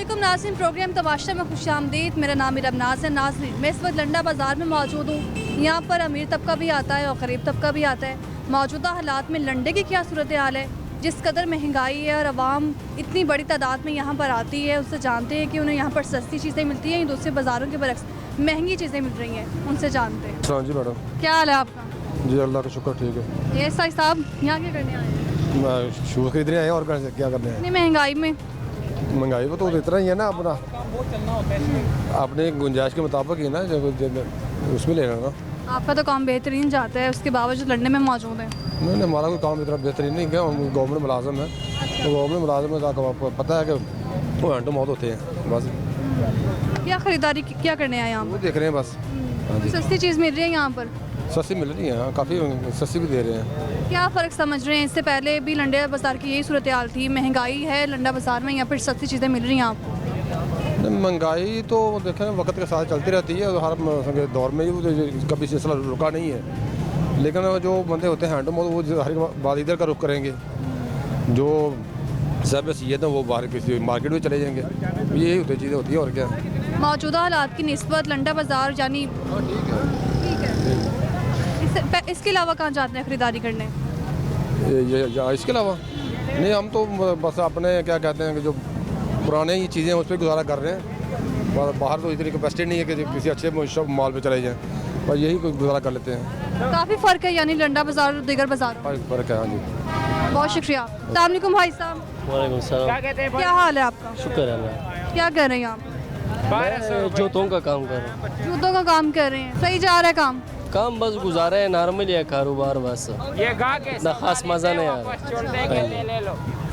अस्सलामुअलैकुम नाज़रीन, प्रोग्राम तमाशा में खुशामदीद। मेरा नाम रबनाज है। नाज़रीन, मैं इस वक्त लंडा बाज़ार में मौजूद हूँ। यहाँ पर अमीर तबका भी आता है और गरीब तबका भी आता है। मौजूदा हालात में लंडे की क्या सूरत हाल है, जिस कदर महंगाई है और आवाम इतनी बड़ी तादाद में यहाँ पर आती है, उससे जानते हैं कि उन्हें यहाँ पर सस्ती चीज़ें मिलती हैं या दूसरे बाज़ारों के बरक्स महंगी चीज़ें मिल रही हैं, उनसे जानते हैं। हाँ जी मैडम। क्या हाल है आपका? जी अल्लाह का शुक्र ठीक है। ये साई साहब यहाँ क्या करने आए हैं? शूज़ खरीदने आए हैं और क्या करने हैं। इतनी महंगाई में महंगाई को तो इतना ही है ना, अपना अपने गुंजाइश के मुताबिक ही ना, जो उसमें लेना ना। आपका तो काम बेहतरीन जाता है, उसके बावजूद लंडे में मौजूद है। नहीं, हमारा कोई काम इतना बेहतरीन नहीं है। हम गवर्नमेंट मुलाजम है, तो गवर्नमेंट मुलाजम में आपको पता है कि वो हैंड टू माउथ होते हैं। बस क्या ख़रीदारी क्या करने आए यहाँ वो पर? देख रहे हैं बस। हाँ जी, सस्ती चीज़ मिल रही है यहाँ पर? सस्ती मिल रही है, काफ़ी सस्ती भी दे रहे हैं। क्या फ़र्क समझ रहे हैं? इससे पहले भी लंडे बाज़ार की यही सूरत हाल थी, महंगाई है लंडा बाज़ार में, यहाँ पर सस्ती चीज़ें मिल रही हैं आपको? महंगाई तो देखें वक्त के साथ चलती रहती है, हर दौर में ही कभी सिलसिला रुका नहीं है। लेकिन जो बंदे होते हैं हैंड टू माउथ, वो हर बात इधर का रुख करेंगे। जो सब सीयत है वो बाहर किसी मार्केट में चले जाएंगे। यही होती चीज़ें होती है और क्या। मौजूदा हालात की निस्बत लंडा बाज़ार यानी ठीक है। इसके अलावा कहाँ जाते हैं ख़रीदारी करने? इसके अलावा नहीं, हम तो बस अपने क्या कहते हैं कि जो पुराने ही चीज़ें हैं उस पर गुजारा कर रहे हैं। बाहर तो इतनी कैपेसिटी नहीं है कि किसी अच्छे मॉल पे चले जाएं, पर यही कोई गुजारा कर लेते हैं। काफ़ी फ़र्क है यानी लंडा बाज़ार और दीगर बाज़ार? फ़र्क है। हाँ जी, बहुत शुक्रिया। अस्सलाम वालेकुम भाई साहब। वालेकुम सलाम। क्या हाल है आपका? शुक्र है अल्लाह। क्या कर रहे हैं आप? मैं जूतों का काम कर रहा हूँ। जूतों का काम कर रहे हैं, सही जा रहा है काम? काम बस गुजारा है, नॉर्मल है कारोबार, बस इतना खास मज़ा नहीं आ रहा।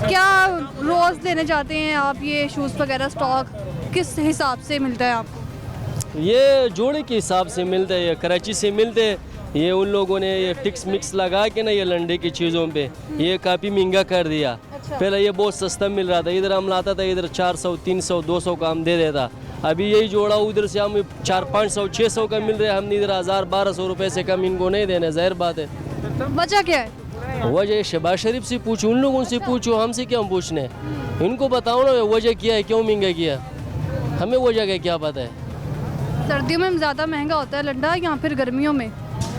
क्या रोज़ लेने जाते हैं आप ये शूज़ वगैरह? स्टॉक किस हिसाब से मिलता है आपको? ये जोड़े के हिसाब से मिलते हैं, ये कराची से मिलते हैं। ये उन लोगों ने ये टिक्स मिक्स लगा के ना ये लंडे की चीज़ों पे ये काफ़ी महंगा कर दिया। पहले ये बहुत सस्ता मिल रहा था, इधर हम लाता था, इधर 400 300 200 का हम दे देता। अभी यही जोड़ा उधर से हम 400 500 600 का मिल रहा है, हम इधर 1000 1200 रुपये से कम इनको नहीं देने, जाहिर बात है। वजह क्या है? वजह शहबाज शरीफ से पूछो, उन लोगों से पूछो, हमसे क्यों पूछने। इनको बताओ ना वजह क्या है, क्यों महंगा किया, हमें वजह का क्या पता है। सर्दियों में ज़्यादा महंगा होता है लंडा या फिर गर्मियों में?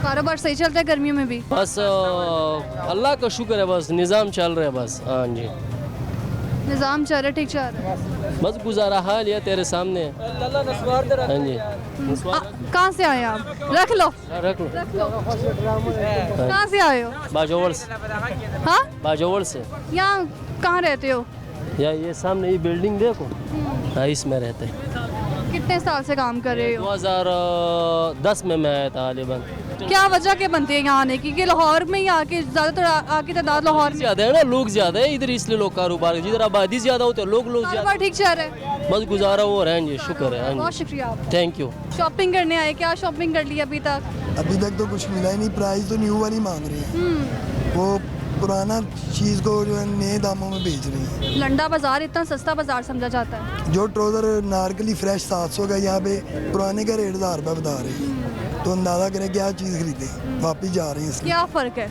कारोबार सही चलता है गर्मियों में भी? बस अल्लाह का शुक्र है, बस निज़ाम चल रहा है बस। हाँ जी, निज़ाम चल रहा है, ठीक चल रहा है। बस गुजारा हाल है तेरे सामने। हाँ जी, कहाँ से आए आप? रख लो रख लो। कहाँ से आए हो? बाजोवल से। हाँ, बाजोवल से। यहाँ कहाँ रहते हो? या ये सामने ये बिल्डिंग देखो, हाँ इसमें रहते हैं। कितने साल से काम कर रहे हो? 2010 में मैं आया था तालिबान। क्या वजह क्या बनती है यहाँ आने की? कि लाहौर में ही आके ज़्यादातर आके तादाद लाहौर में ज़्यादा है ना, लोग ज़्यादा है इधर, इसलिए लोग कारोबार, जिधर आबादी ज़्यादा होते हैं लोग ज़्यादा। कारोबार ठीक चल रहा है? बस गुजारा हो रहा है। हाँ जी, शुक्र है। हाँ बहुत जी, शुक्रिया आप। Thank you. शॉपिंग करने आए? क्या शॉपिंग कर ली अभी तक? अभी तक तो कुछ मिला ही नहीं। प्राइस तो न्यू वाली मांग रहे हैं, वो पुराना चीज़ को जो है नए दामों में बेच रही हैं। लंडा बाजार इतना सस्ता बाजार समझा जाता है? जो ट्राउज़र नारकली फ्रेश 700 का, यहाँ पे पुराने का रेट 1000 रुपये बता रहे हैं। तो अंदाज़ा करें क्या चीज़ खरीदें, वापिस जा रही हैं इसलिए। क्या फ़र्क है?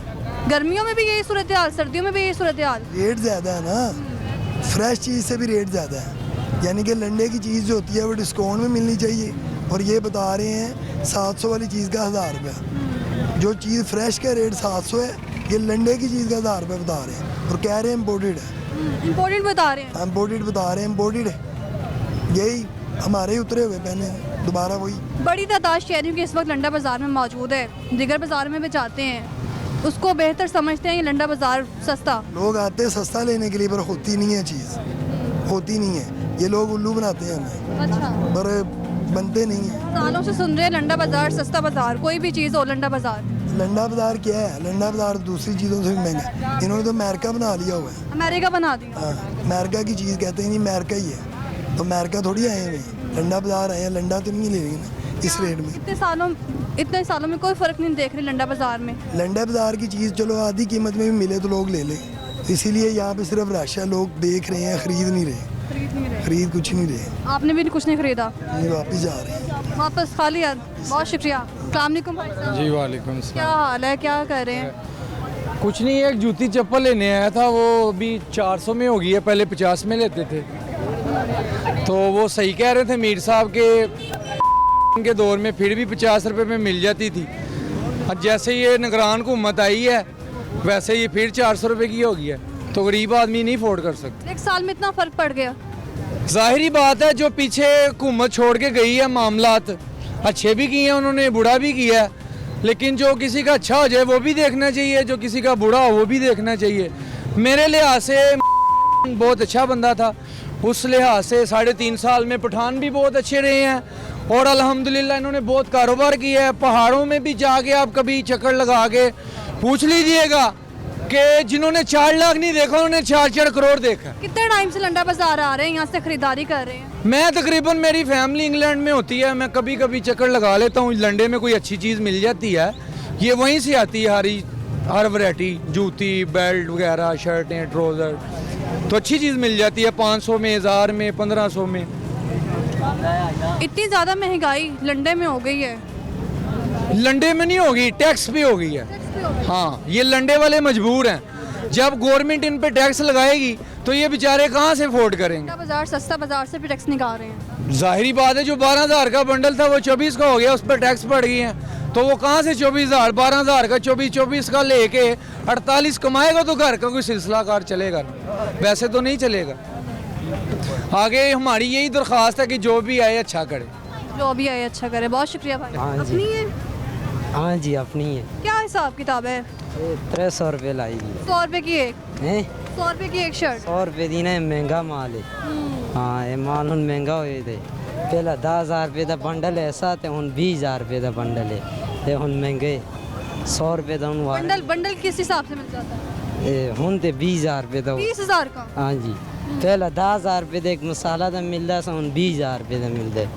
गर्मियों में भी यही सूरत हाल, सर्दियों में भी यही सूरत हाल? रेट ज़्यादा है ना, फ्रेश चीज़ से भी रेट ज़्यादा है। यानी कि लंडे की चीज़ जो होती है वो डिस्काउंट में मिलनी चाहिए, और ये बता रहे हैं 700 वाली चीज़ का 1000 रुपया। जो चीज़ फ्रेश का रेट 700 है, ये लंडे की चीज़ का 1000 रुपये बता रहे हैं, और कह रहे हैं इम्पोर्टेड है। इम्पोर्टेड बता रहे हैं? इम्पोर्टेड बता रहे हैं, इम्पोर्टेड है। यही हमारे ही उतरे हुए पहने दोबारा वही। बड़ी तादाद शहरियों की इस वक्त लंडा बाज़ार में मौजूद है, दिगर बाज़ार में भी जाते हैं, उसको बेहतर समझते हैं ये लंडा बाज़ार सस्ता? लोग आते हैं सस्ता लेने के लिए, पर होती नहीं है चीज़, होती नहीं है। ये लोग उल्लू बनाते हैं हमें, अच्छा, पर बनते नहीं हैं। सालों से सुन रहे हैं लंडा बाज़ार सस्ता बाज़ार, कोई भी चीज़ हो लंडा बाज़ार। लंडा बाजार क्या है? लंडा बाजार दूसरी चीज़ों से भी महंगा है। इन्होंने तो अमेरिका बना लिया हुआ है। अमेरिका बना दिया? हाँ, अमेरिका की चीज़ कहते हैं नहीं, अमेरिका ही है। तो अमेरिका थोड़ी आए हुए हैं, लंडा बाजार आए हैं। लंडा तो नहीं लेंगे ना इस रेट में। इतने सालों में कोई फ़र्क नहीं देख रहे लंडा बाज़ार में? लंडा बाजार की चीज़ चलो आधी कीमत में भी मिले तो लोग ले लें, इसीलिए यहाँ पे सिर्फ रश है, लोग देख रहे हैं, खरीद नहीं रहे। खरीद कुछ नहीं रहे। आपने भी कुछ नहीं खरीदा? ये वापस जा रहे हैं, वापस खाली यार। बहुत शुक्रिया। अस्सलाम वालेकुम भाई साहब। जी वालेकुम क्या सलाम। हाल है, क्या कर रहे हैं? कुछ नहीं, एक जूती चप्पल लेने आया था, वो अभी 400 में हो गई है, पहले 50 में लेते थे। तो वो सही कह रहे थे मीर साहब के दौर में फिर भी 50 रुपए में मिल जाती थी। अब जैसे ये निगरान हुकूमत आई है वैसे ये फिर 400 रुपए की हो गई है, तो गरीब आदमी नहीं अफोर्ड कर सकते। एक साल में इतना फ़र्क पड़ गया। जाहिर बात है जो पीछे हुकूमत छोड़ के गई है मामलात अच्छे भी किए हैं उन्होंने, बुरा भी किया है, लेकिन जो किसी का अच्छा हो जाए वो भी देखना चाहिए, जो किसी का बुरा हो वो भी देखना चाहिए। मेरे लिहाज से बहुत अच्छा बंदा था, उस लिहाज से 3.5 साल में पठान भी बहुत अच्छे रहे हैं और अल्हम्दुलिल्लाह इन्होंने बहुत कारोबार किया है। पहाड़ों में भी जाके आप कभी चक्कर लगा के पूछ लीजिएगा कि जिन्होंने 4 लाख नहीं देखा उन्होंने 4 करोड़ देखा। कितने टाइम से लंडा बाजार आ रहे हैं, यहाँ से खरीदारी कर रहे हैं? मैं तकरीबन, मेरी फैमिली इंग्लैंड में होती है, मैं कभी कभी चक्कर लगा लेता हूँ। लंडे में कोई अच्छी चीज़ मिल जाती है, ये वहीं से आती है, हर वैरायटी, जूती, बेल्ट वगैरह, शर्टें, ट्राउज़र, तो अच्छी चीज़ मिल जाती है 500 में, 1000 में, 1500 में। इतनी ज़्यादा महंगाई लंडे में हो गई है। लंडे में नहीं होगी, टैक्स पे हो गई है। हाँ, ये लंडे वाले मजबूर हैं, जब गवर्नमेंट इन पे टैक्स लगाएगी तो ये बेचारे कहाँ से अफोर्ड करेंगे। लंडा बाजार सस्ता बाजार से भी टैक्स निकाल रहे हैं। जाहिरी बात है, जो 12,000 का बंडल था वो 24 का हो गया, उस पर टैक्स पड़ गई है, तो वो कहाँ से 24,000, 12,000 का 24 का लेके 48 कमाएगा तो घर का कोई सिलसिला कार चलेगा, वैसे तो नहीं चलेगा। आगे हमारी यही दरख्वास्त है कि जो भी आए अच्छा करे। जो भी आए अच्छा करे। बहुत शुक्रिया भाई। हाँ जी। अपनी है? हाँ जी अपनी है। क्या हिसाब किताब है? 300 रुपये लाएगी। 100 रुपये की एक? हैं? 100 रुपये की एक शर्ट? 100 रुपये दी ना, महंगा माल है। हाँ, ये माल हम महंगा हुए थे, पहला 10,000 रुपये का बंडल ऐसा थे, हम 20,000 रुपये का बंडल है, ये हम महंगे 100 रुपये का बंडल। बंडल किस हिसाब से मिल जाता है? हम थे 20,000 रुपये का। 20,000 का? हाँ जी, पहला 10,000 रुपये का एक मसाला था मिलता था, हम 20,000 रुपये का मिलते।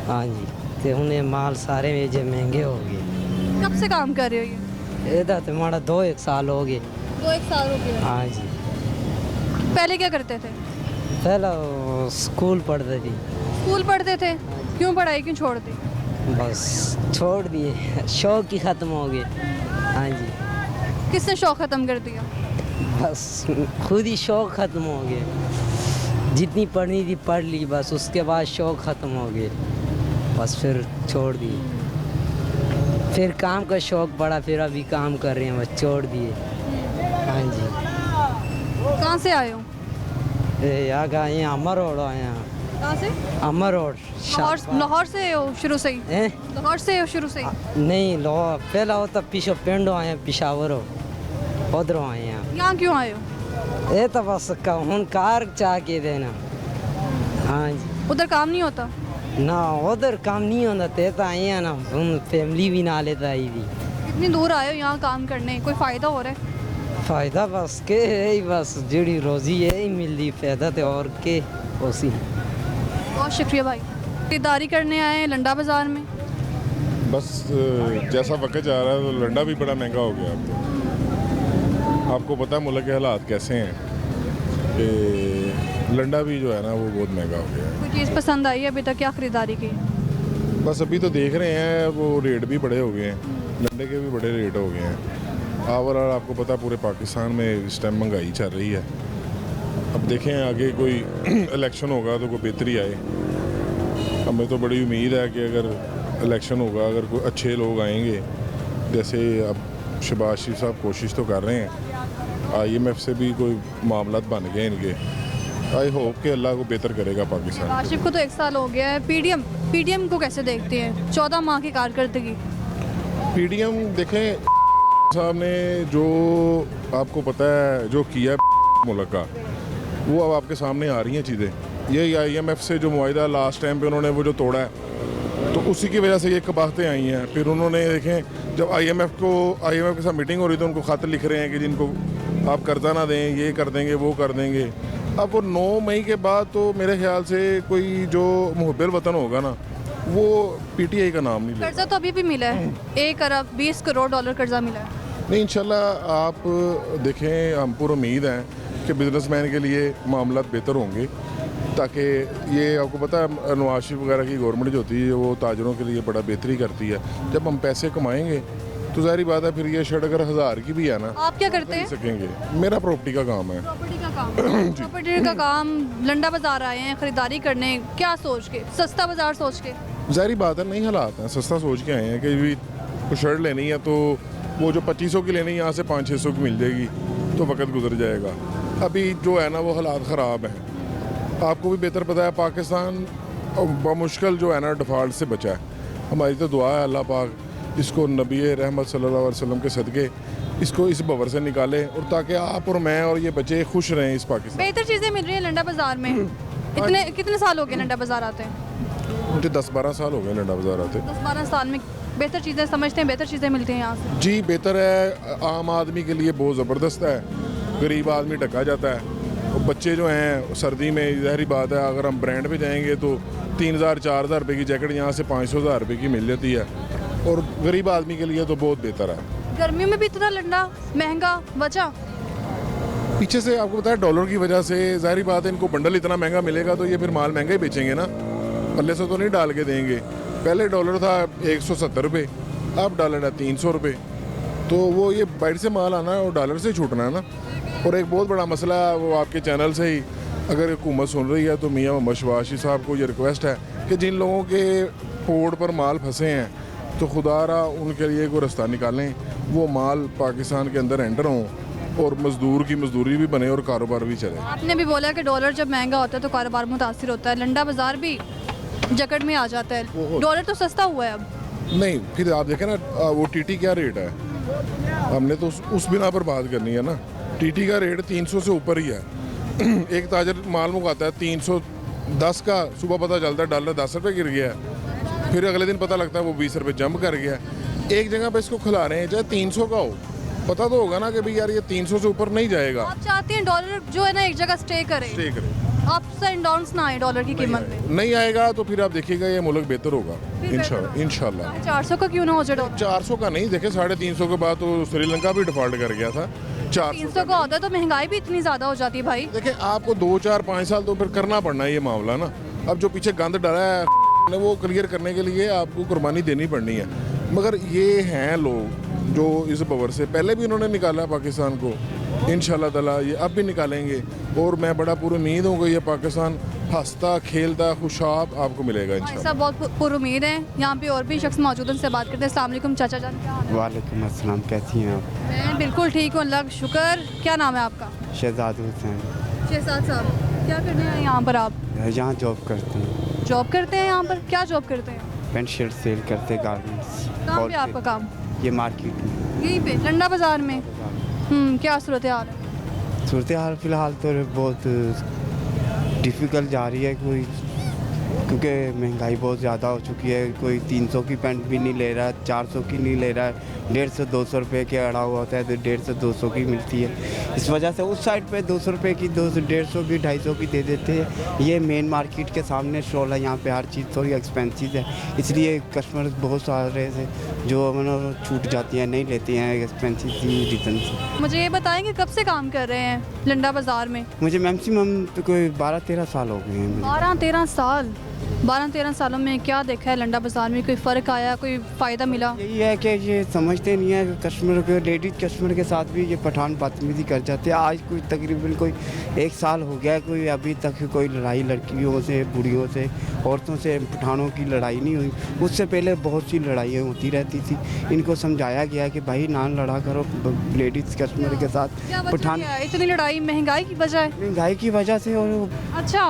हाँ जी, तो उन्हें माल सारे वेजे महंगे हो गए। कब से काम कर रहे हो ये? तो हमारा 2-1 साल हो गए। 2-1 साल हो गए। हाँ जी। पहले क्या करते थे? पहला स्कूल पढ़ते थी। स्कूल पढ़ते थे? क्यों पढ़ाई क्यों छोड़ दी? बस छोड़ दिए, शौक ही ख़त्म हो गए। हाँ जी। किसने शौक ख़त्म कर दिया? बस खुद ही शौक ख़त्म हो गए, जितनी पढ़नी थी पढ़ ली, बस उसके बाद शौक ख़त्म हो गए, बस फिर छोड़ दिए। फिर काम का शौक बढ़ा, फिर अभी काम कर रहे हैं, बस छोड़ दिए। हाँ जी। कहाँ से आए हो? यहाँ का यहाँ अमर रोड आए हैं। कहाँ से? अमर रोड। लाहौर से हो शुरू से ही? हैं? लाहौर से हो शुरू से ही? नहीं, लाहौर पहला होता पिछो पिंडो आए हैं, पिशावर हो उधरों आए हैं। यहाँ क्यों आए हो? ये तो बस हूँ कार चाह के देना। हाँ जी। उधर काम नहीं होता? ना उधर काम नहीं होता, ते तो आए हैं ना, हम फैमिली भी ना लेता आई थी। इतनी दूर आए हो यहाँ काम करने, कोई फ़ायदा हो रहा है? फ़ायदा बस के है ही, बस जुड़ी रोजी है ही मिलती, फ़ायदा तो और के उसी। बहुत शुक्रिया भाई। खरीदारी करने आए हैं लंडा बाज़ार में? बस जैसा वक्त जा रहा है तो लंडा भी बड़ा महंगा हो गया। अब तो आपको पता है मुल्क के हालात कैसे हैं कि लंडा भी जो है ना वो बहुत महंगा हो गया है। कोई चीज़ पसंद आई है अभी तक? क्या ख़रीदारी की? बस अभी तो देख रहे हैं, वो रेट भी बड़े हो गए हैं, लंडे के भी बड़े रेट हो गए हैं। ओवरऑल आपको पता है पूरे पाकिस्तान में इस टाइम महंगाई चल रही है। अब देखें आगे कोई इलेक्शन होगा तो कोई बेहतरी आए। हमें तो बड़ी उम्मीद है कि अगर इलेक्शन होगा, अगर कोई अच्छे लोग आएंगे, जैसे अब शहबाज शरीफ साहब कोशिश तो कर रहे हैं, IMF से भी कोई मामला बन गए इनके, आई होप कि अल्लाह को बेहतर करेगा पाकिस्तान। आशिफ को तो 1 साल हो गया है। पीडीएम को कैसे देखते हैं? 14 माह की कारकर्दगी। PDM देखें, साहब ने जो आपको पता है जो किया मुल्क का, वो अब आपके सामने आ रही हैं चीज़ें। ये IMF से जो मुआहिदा लास्ट टाइम पे उन्होंने वो जो तोड़ा है, तो उसी की वजह से ये कबाहतें आई हैं। फिर उन्होंने देखें जब IMF के साथ मीटिंग हो रही तो उनको खत लिख रहे हैं कि जिनको आप कर्जा ना दें, ये कर देंगे, वो कर देंगे। अब वो 9 मई के बाद तो मेरे ख्याल से कोई जो मुहब्बिल वतन होगा ना, वो PTI का नाम नहीं लेगा। कर्जा तो अभी भी मिला है, 1 अरब 20 करोड़ डॉलर कर्जा मिला है। नहीं, इंशाल्लाह आप देखें, हम पूरी उम्मीद है कि बिजनेसमैन के लिए मामला बेहतर होंगे, ताकि ये आपको पता है नवाज शरीफ वगैरह की गवर्नमेंट जो होती है वो ताजरों के लिए बड़ा बेहतरी करती है। जब हम पैसे कमाएंगे तो तो जाहिर बात है फिर ये शर्ट अगर 1000 की भी है ना आप क्या करते हैं? सकेंगे। मेरा प्रॉपर्टी का काम है। प्रॉपर्टी का काम प्रॉपर्टी का काम। लंडा बाजार आए हैं खरीदारी करने, क्या सोच के? सस्ता बाजार सोच के? जाहिर बात है नहीं हालात हैं, सस्ता सोच के आए हैं कि भी कुछ शर्ट लेनी है तो वो जो 2500 की लेनी है यहाँ से 500-600 की मिल जाएगी तो वक्त गुजर जाएगा। अभी जो है ना वो हालात ख़राब हैं। आपको भी बेहतर पता है पाकिस्तान बमुश्किल जो है ना डिफ़ॉल्ट से बचा है। हमारी तो दुआ है अल्लाह पाक इसको नबी रहमत सल्लल्लाहु अलैहि वसल्लम के सदक़े इसको इस भंवर से निकाले और ताकि आप और मैं और ये बच्चे खुश रहें इस पाकिस्तान। बेहतर चीज़ें मिल रही हैं लंडा बाजार में। कितने साल हो गए लंडा बाजार आते हैं? मुझे 10-12 साल हो गए लंडा बाजार आते। 10-12 साल में बेहतर चीज़ें समझते हैं, बेहतर चीज़ें मिलती हैं यहाँ से? जी बेहतर है, आम आदमी के लिए बहुत ज़बरदस्त है, गरीब आदमी ढका जाता है। और बच्चे जो हैं सर्दी में ज़ाहिर बात है अगर हम ब्रांड पे जाएंगे तो 3000-4000 रुपये की जैकेट यहाँ से 500,000 रुपये की मिल जाती है और गरीब आदमी के लिए तो बहुत बेहतर है। गर्मियों में भी इतना लंडा महंगा वजह? पीछे से आपको पता है डॉलर की वजह से ज़ाहिर बात है इनको बंडल इतना महंगा मिलेगा तो ये फिर माल महंगा ही बेचेंगे ना, पल्ले से तो नहीं डाल के देंगे। पहले डॉलर था 170 रुपये, अब डॉलर है 300 रुपये, तो वो ये बाहर से माल आना है और डॉलर से छूटना है ना। और एक बहुत बड़ा मसला है वो आपके चैनल से ही अगर हुकूमत सुन रही है तो मियाँ मोहम्मद शहबाज साहब को ये रिक्वेस्ट है कि जिन लोगों के पोर्ट पर माल फंसे हैं तो खुदारा उनके लिए कोई रास्ता निकालें, वो माल पाकिस्तान के अंदर एंटर हों और मजदूर की मजदूरी भी बने और कारोबार भी चले। आपने भी बोला कि डॉलर जब महंगा होता है तो कारोबार मुतासिर होता है, लंडा बाजार भी जकड़ में आ जाता है। डॉलर तो सस्ता हुआ है अब। नहीं फिर आप देखें ना वो टीटी क्या रेट है, हमने तो उस बिना पर बात करनी है ना। टीटी का रेट 300 से ऊपर ही है। एक ताजर माल मंगाता है 310 का, सुबह पता चलता है डॉलर 10 रुपये गिर गया है, फिर अगले दिन पता लगता है वो 20 रुपये जंप कर गया। एक जगह पे इसको खिला रहे हैं चाहे 300 का हो, पता तो होगा ना कि भाई यार ये 300 से ऊपर नहीं जाएगा। आप चाहते हैं डॉलर जो है ना एक जगह स्टे करे, अप्स एंड डाउन्स ना आए डॉलर की कीमत में? नहीं आएगा तो फिर आप देखिएगा ये मुल्क बेहतर होगा इंशाल्लाह। 400 का क्यों ना हो जाए? 400 का नहीं, देखे 350 के बाद तो श्रीलंका भी डिफॉल्ट कर गया था। 300 का होता तो महंगाई भी इतनी ज़्यादा हो जाती है भाई। देखिए आपको 2-4-5 साल तो फिर करना पड़ना है ये मामला ना। अब जो पीछे गंद डाला है वो क्लियर करने के लिए आपको कुर्बानी देनी पड़नी है। मगर ये हैं लोग जो इस भंवर से पहले भी उन्होंने निकाला पाकिस्तान को, इंशाल्लाह ताला ये अब भी निकालेंगे और मैं बड़ा पूरी उम्मीद हूँ कि ये पाकिस्तान हंसता खेलता खुशहाल आपको मिलेगा इंशाल्लाह। ऐसा बहुत पूरी उम्मीद है। यहाँ पे और भी शख्स मौजूद हैं, उनसे बात करते हैं। अस्सलाम वालेकुम चाचा जान, क्या हाल है? वालेकुम अस्सलाम, कैसी हैं आप? मैं बिल्कुल ठीक हूँ, अल्लाह का शुक्र। क्या नाम है आपका? शहजाद हुसैन। शहजाद साहब, क्या करने हैं यहाँ पर आप? यहाँ जॉब करते हैं। जॉब करते हैं यहाँ पर? क्या जॉब करते हैं? पेंट शर्ट सेल करते हैं, गारमेंट्स। कहाँ पे आपका काम? ये मार्केट में, यहीं पे लंडा बाजार में। क्या सूरत हाल है? सूरत हाल फ़िलहाल तो बहुत डिफ़िकल्ट जा रही है, कोई क्योंकि महंगाई बहुत ज़्यादा हो चुकी है। कोई 300 की पैंट भी नहीं ले रहा है, 400 की नहीं ले रहा है, 150-200 रुपये के अड़ा हुआ होता है तो 150-200 की मिलती है। इस वजह से उस साइड पे 200 रुपये की 200-150 की 250 की दे देते हैं। ये मेन मार्केट के सामने स्टॉल है, यहाँ पे हर चीज़ थोड़ी एक्सपेंसिव है, इसलिए कस्टमर बहुत सारे से जो मतलब छूट जाती हैं, नहीं लेते हैं एक्सपेंसिव रीज़न से। मुझे ये बताएं कि कब से काम कर रहे हैं लंडा बाजार में? मुझे मैक्सिमम तो कोई 12-13 साल हो गए हैं। 12-13 साल? 12-13 सालों में क्या देखा है लंडा बाजार में? कोई फ़र्क आया, कोई फ़ायदा मिला? यही है कि ये समझते नहीं है कस्टमर को, लेडीज कस्टमर के साथ भी ये पठान बदतमीजी कर जाते हैं। आज कोई तकरीबन कोई 1 साल हो गया, कोई अभी तक कोई लड़ाई लड़कियों से, बुढ़ियों से, औरतों से पठानों की लड़ाई नहीं हुई। उससे पहले बहुत सी लड़ाइयाँ होती रहती थी। इनको समझाया गया कि भाई ना लड़ा करो लेडीज़ कस्टमर के साथ। पठान इतनी लड़ाई महंगाई की वजह है? महंगाई की वजह से। और अच्छा,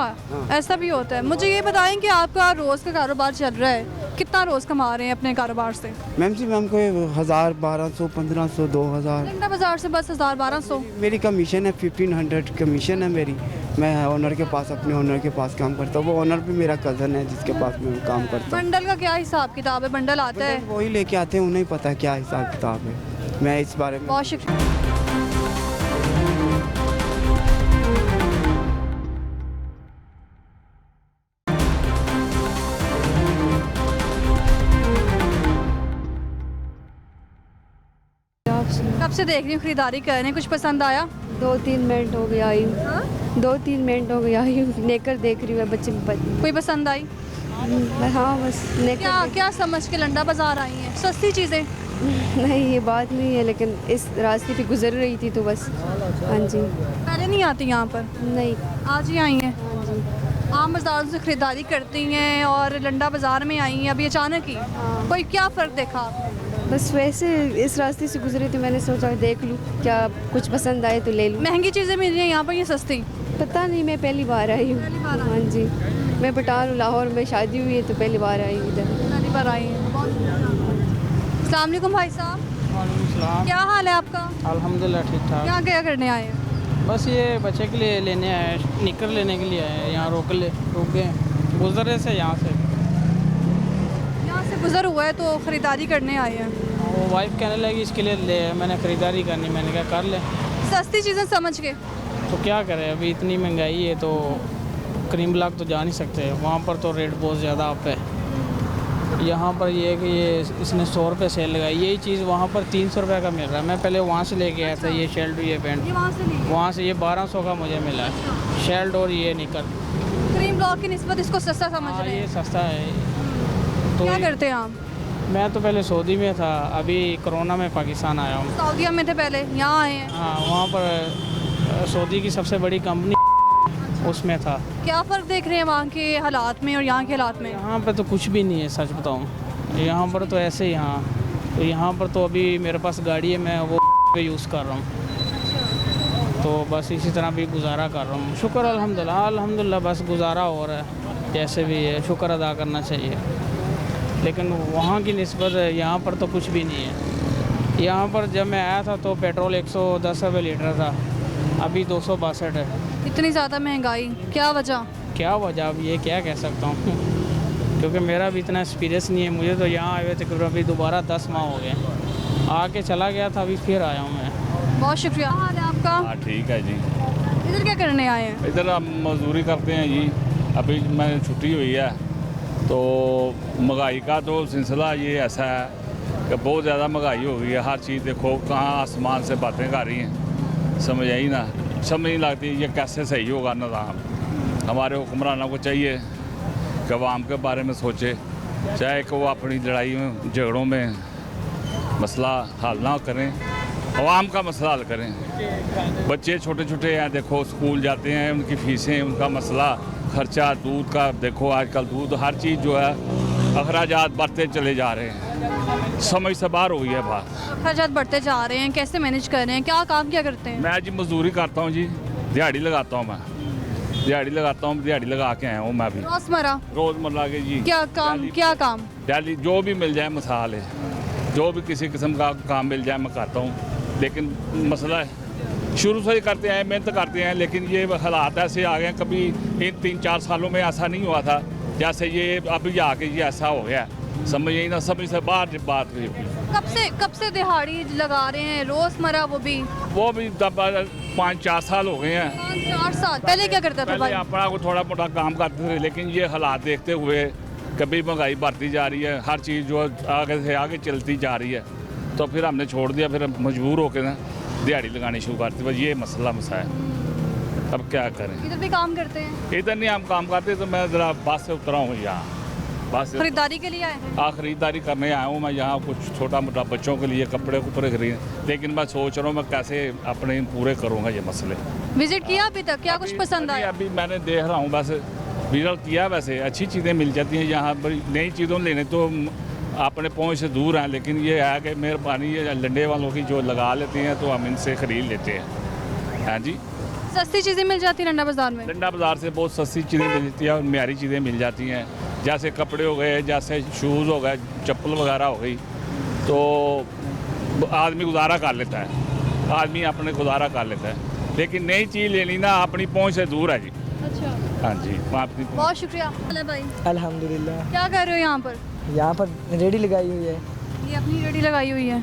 ऐसा भी होता है। मुझे ये बताएं कि आपका रोज़ का कारोबार चल रहा है, कितना रोज़ कमा रहे हैं अपने कारोबार से? मैम कोई 1000, 1200, 1500, 2000। लंडा बाजार से बस 1000-1200? मेरी कमीशन है 1500 कमीशन है मेरी। मैं ओनर के पास, अपने ओनर के पास काम करता हूँ। वो ओनर भी मेरा कज़न है जिसके पास मैं काम करता हूँ। बंडल का क्या हिसाब किताब है? बंडल आता है? वही लेके आते हैं, उन्हें पता है क्या हिसाब किताब है। मैं इस बारे में बहुत शुक्रिया। कब से देख रही हूँ खरीदारी कर रहे हैं, कुछ पसंद आया? 2-3 मिनट हो गया आई हूँ। 2-3 मिनट हो गया आई हूँ, लेकर देख रही हूँ बच्चे। कोई पसंद आई? हाँ बस क्या क्या समझ के लंडा बाजार आई हैं? सस्ती चीज़ें नहीं ये बात नहीं है, लेकिन इस रास्ते पे गुजर रही थी तो बस। हाँ जी। पहले नहीं आती यहाँ पर? नहीं। आज ही आई हैं? हाँ जी। आम बाज़ारों से ख़रीदारी करती हैं और लंडा बाज़ार में आई हैं अभी अचानक ही, कोई क्या फ़र्क देखा आपने? बस वैसे इस रास्ते से गुजरी तो मैंने सोचा देख लूँ, क्या कुछ पसंद आए तो ले लूँ। महंगी चीज़ें मिल रही हैं यहाँ पर या सस्ती? पता नहीं, मैं पहली बार आई हूँ। पहली बार आई? हाँ जी, मैं पठान हूँ, लाहौर में शादी हुई है तो पहली बार आई हूँ इधर। पहली बार आई हैं। अस्सलाम वालेकुम भाई साहब, क्या हाल है आपका? अल्हम्दुलिल्लाह ठीक ठाक। यहाँ क्या करने आए हैं? बस ये बच्चे के लिए लेने आए, निकर लेने के लिए आए, यहाँ रुक गए, गुजरे से यहाँ से। यहाँ से गुजर हुआ है तो ख़रीदारी करने आए हैं। वो वाइफ कहने लगी इसके लिए ले, मैंने ख़रीदारी करनी, मैंने कहा कर ले। सस्ती चीज़ें समझ के। तो क्या करें, अभी इतनी महंगाई है तो करीम ब्लॉक तो जा नहीं सकते, वहाँ पर तो रेट बहुत ज़्यादा अप है। यहाँ पर ये है कि ये इसने 100 रुपये सेल लगाई, यही चीज़ वहाँ पर 300 रुपये का मिल रहा है। मैं पहले वहाँ से लेके आया था ये शर्ट, ये पैंट, वहाँ से ये 1200 का मुझे मिला है शर्ट और ये निकर। क्रीम ब्लॉक की निस्बत इसको सस्ता समझ हाँ रहे ये हैं। सस्ता है। तो क्या करते हैं आप? मैं तो पहले सऊदी में था, अभी कोरोना में पाकिस्तान आया हूँ। सऊदीया में थे पहले, यहाँ आए हैं। हाँ वहाँ पर सऊदी की सबसे बड़ी कंपनी उसमें था। क्या फ़र्क देख रहे हैं वहाँ के हालात में और यहाँ के हालात में? यहाँ पर तो कुछ भी नहीं है, सच बताऊँ। यहाँ पर तो ऐसे ही, हाँ तो यहाँ पर तो अभी मेरे पास गाड़ी है, मैं वो पे यूज़ कर रहा हूँ, तो बस इसी तरह भी गुजारा कर रहा हूँ। शुक्र अल्हम्दुलिल्लाह बस गुजारा हो रहा है, जैसे भी है शुक्र अदा करना चाहिए। लेकिन वहाँ की निस्बत यहाँ पर तो कुछ भी नहीं है। यहाँ पर जब मैं आया था तो पेट्रोल 110 रुपये लीटर था, अभी 262 है। इतनी ज़्यादा महंगाई, क्या वजह? क्या वजह, अब ये क्या कह सकता हूँ क्योंकि मेरा भी इतना एक्सपीरियंस नहीं है। मुझे तो यहाँ आए हुए तकरीबन अभी दोबारा 10 माह हो गए, आके चला गया था, अभी फिर आया हूँ मैं। बहुत शुक्रिया। हाल है आपका? हाँ ठीक है जी। इधर क्या करने आए हैं? इधर हम मजदूरी करते हैं जी, अभी मैं छुट्टी हुई है तो महंगाई का तो सिलसिला ये ऐसा है कि बहुत ज़्यादा महंगाई हो गई है। हर चीज़ देखो कहाँ आसमान से बातें कर रही हैं, समझ आई ना, समझ नहीं लगती ये कैसे सही होगा निज़ाम। हमारे हुक्मरानों को चाहिए कि अवाम के बारे में सोचे, चाहे कि वो अपनी लड़ाई में झगड़ों में मसला हल ना करें, अवाम का मसला हल करें। बच्चे छोटे छोटे हैं, देखो स्कूल जाते हैं, उनकी फ़ीसें, उनका मसला खर्चा, दूध का देखो आजकल दूध हर चीज़ जो है अखराजात बढ़ते चले जा रहे हैं, समझ से बाहर हो गई है बात। अखराजात बढ़ते जा रहे हैं, कैसे मैनेज कर रहे हैं, क्या काम क्या करते हैं? मैं जी मजदूरी करता हूँ जी, दिहाड़ी लगाता हूँ, मैं दिहाड़ी लगाता हूँ, दिहाड़ी लगा के आया हूँ मैं भी रोज़मर्रा के जी। क्या काम? क्या काम? दिहाड़ी जो भी मिल जाए, मिसाल है जो भी किसी किस्म का काम मिल जाए मैं करता हूँ। लेकिन मसला है शुरू से ही करते हैं, मेहनत करते हैं, लेकिन ये हालात ऐसे आ गए, कभी इन 3-4 सालों में ऐसा नहीं हुआ था जैसे ये अभी आके ये ऐसा हो गया, समझ ही ना, समझ से बाहर बात हुई। कब से दिहाड़ी लगा रहे हैं रोज़मर्रा? वो भी 5-4 साल हो गए हैं। 5-4 साल पहले क्या करता था भाई? पहले अपना को थोड़ा मोटा काम करते थे, लेकिन ये हालात देखते हुए कभी महंगाई बढ़ती जा रही है, हर चीज़ जो आगे से आगे चलती जा रही है, तो फिर हमने छोड़ दिया, फिर मजबूर होकर ना दिहाड़ी लगानी शुरू करती। बस ये मसला है, अब क्या करें। इधर भी काम करते हैं? इधर नहीं हम काम करते, तो मैं ज़रा बस से उतरा हूँ यहाँ, बस खरीदारी के लिए आए हैं? हाँ खरीदारी करने आया हूँ मैं यहाँ, कुछ छोटा मोटा बच्चों के लिए कपड़े खरीद, लेकिन मैं सोच रहा हूँ मैं कैसे अपने पूरे करूँगा ये मसले। विजिट किया अभी तक? क्या कुछ पसंद आया? अभी मैंने देख रहा हूँ, बस विजिट किया, वैसे अच्छी चीज़ें मिल जाती हैं यहाँ पर। नई चीज़ों लेने तो अपने पहुँच से दूर हैं, लेकिन ये है कि मेहरबानी ये लंडे वालों की जो लगा लेते हैं तो हम इनसे ख़रीद लेते हैं। हाँ जी, सस्ती चीज़ें मिल जाती हैं लंडा बाज़ार में? लंडा बाज़ार से बहुत सस्ती चीज़ें मिल जाती हैं और म्यारी चीज़ें मिल जाती हैं, जैसे कपड़े हो गए, जैसे शूज़ हो गए, चप्पल वगैरह हो गई, तो आदमी गुजारा कर लेता है, आदमी अपने गुजारा कर लेता है। लेकिन नई चीज़ लेनी ना अपनी पहुँच से दूर है जी। अच्छा, हाँ जी, बहुत शुक्रिया। भाई अल्हम्दुलिल्लाह। क्या कर रहे हो यहाँ पर? यहाँ पर रेडी लगाई हुई है। ये अपनी रेडी लगाई हुई है,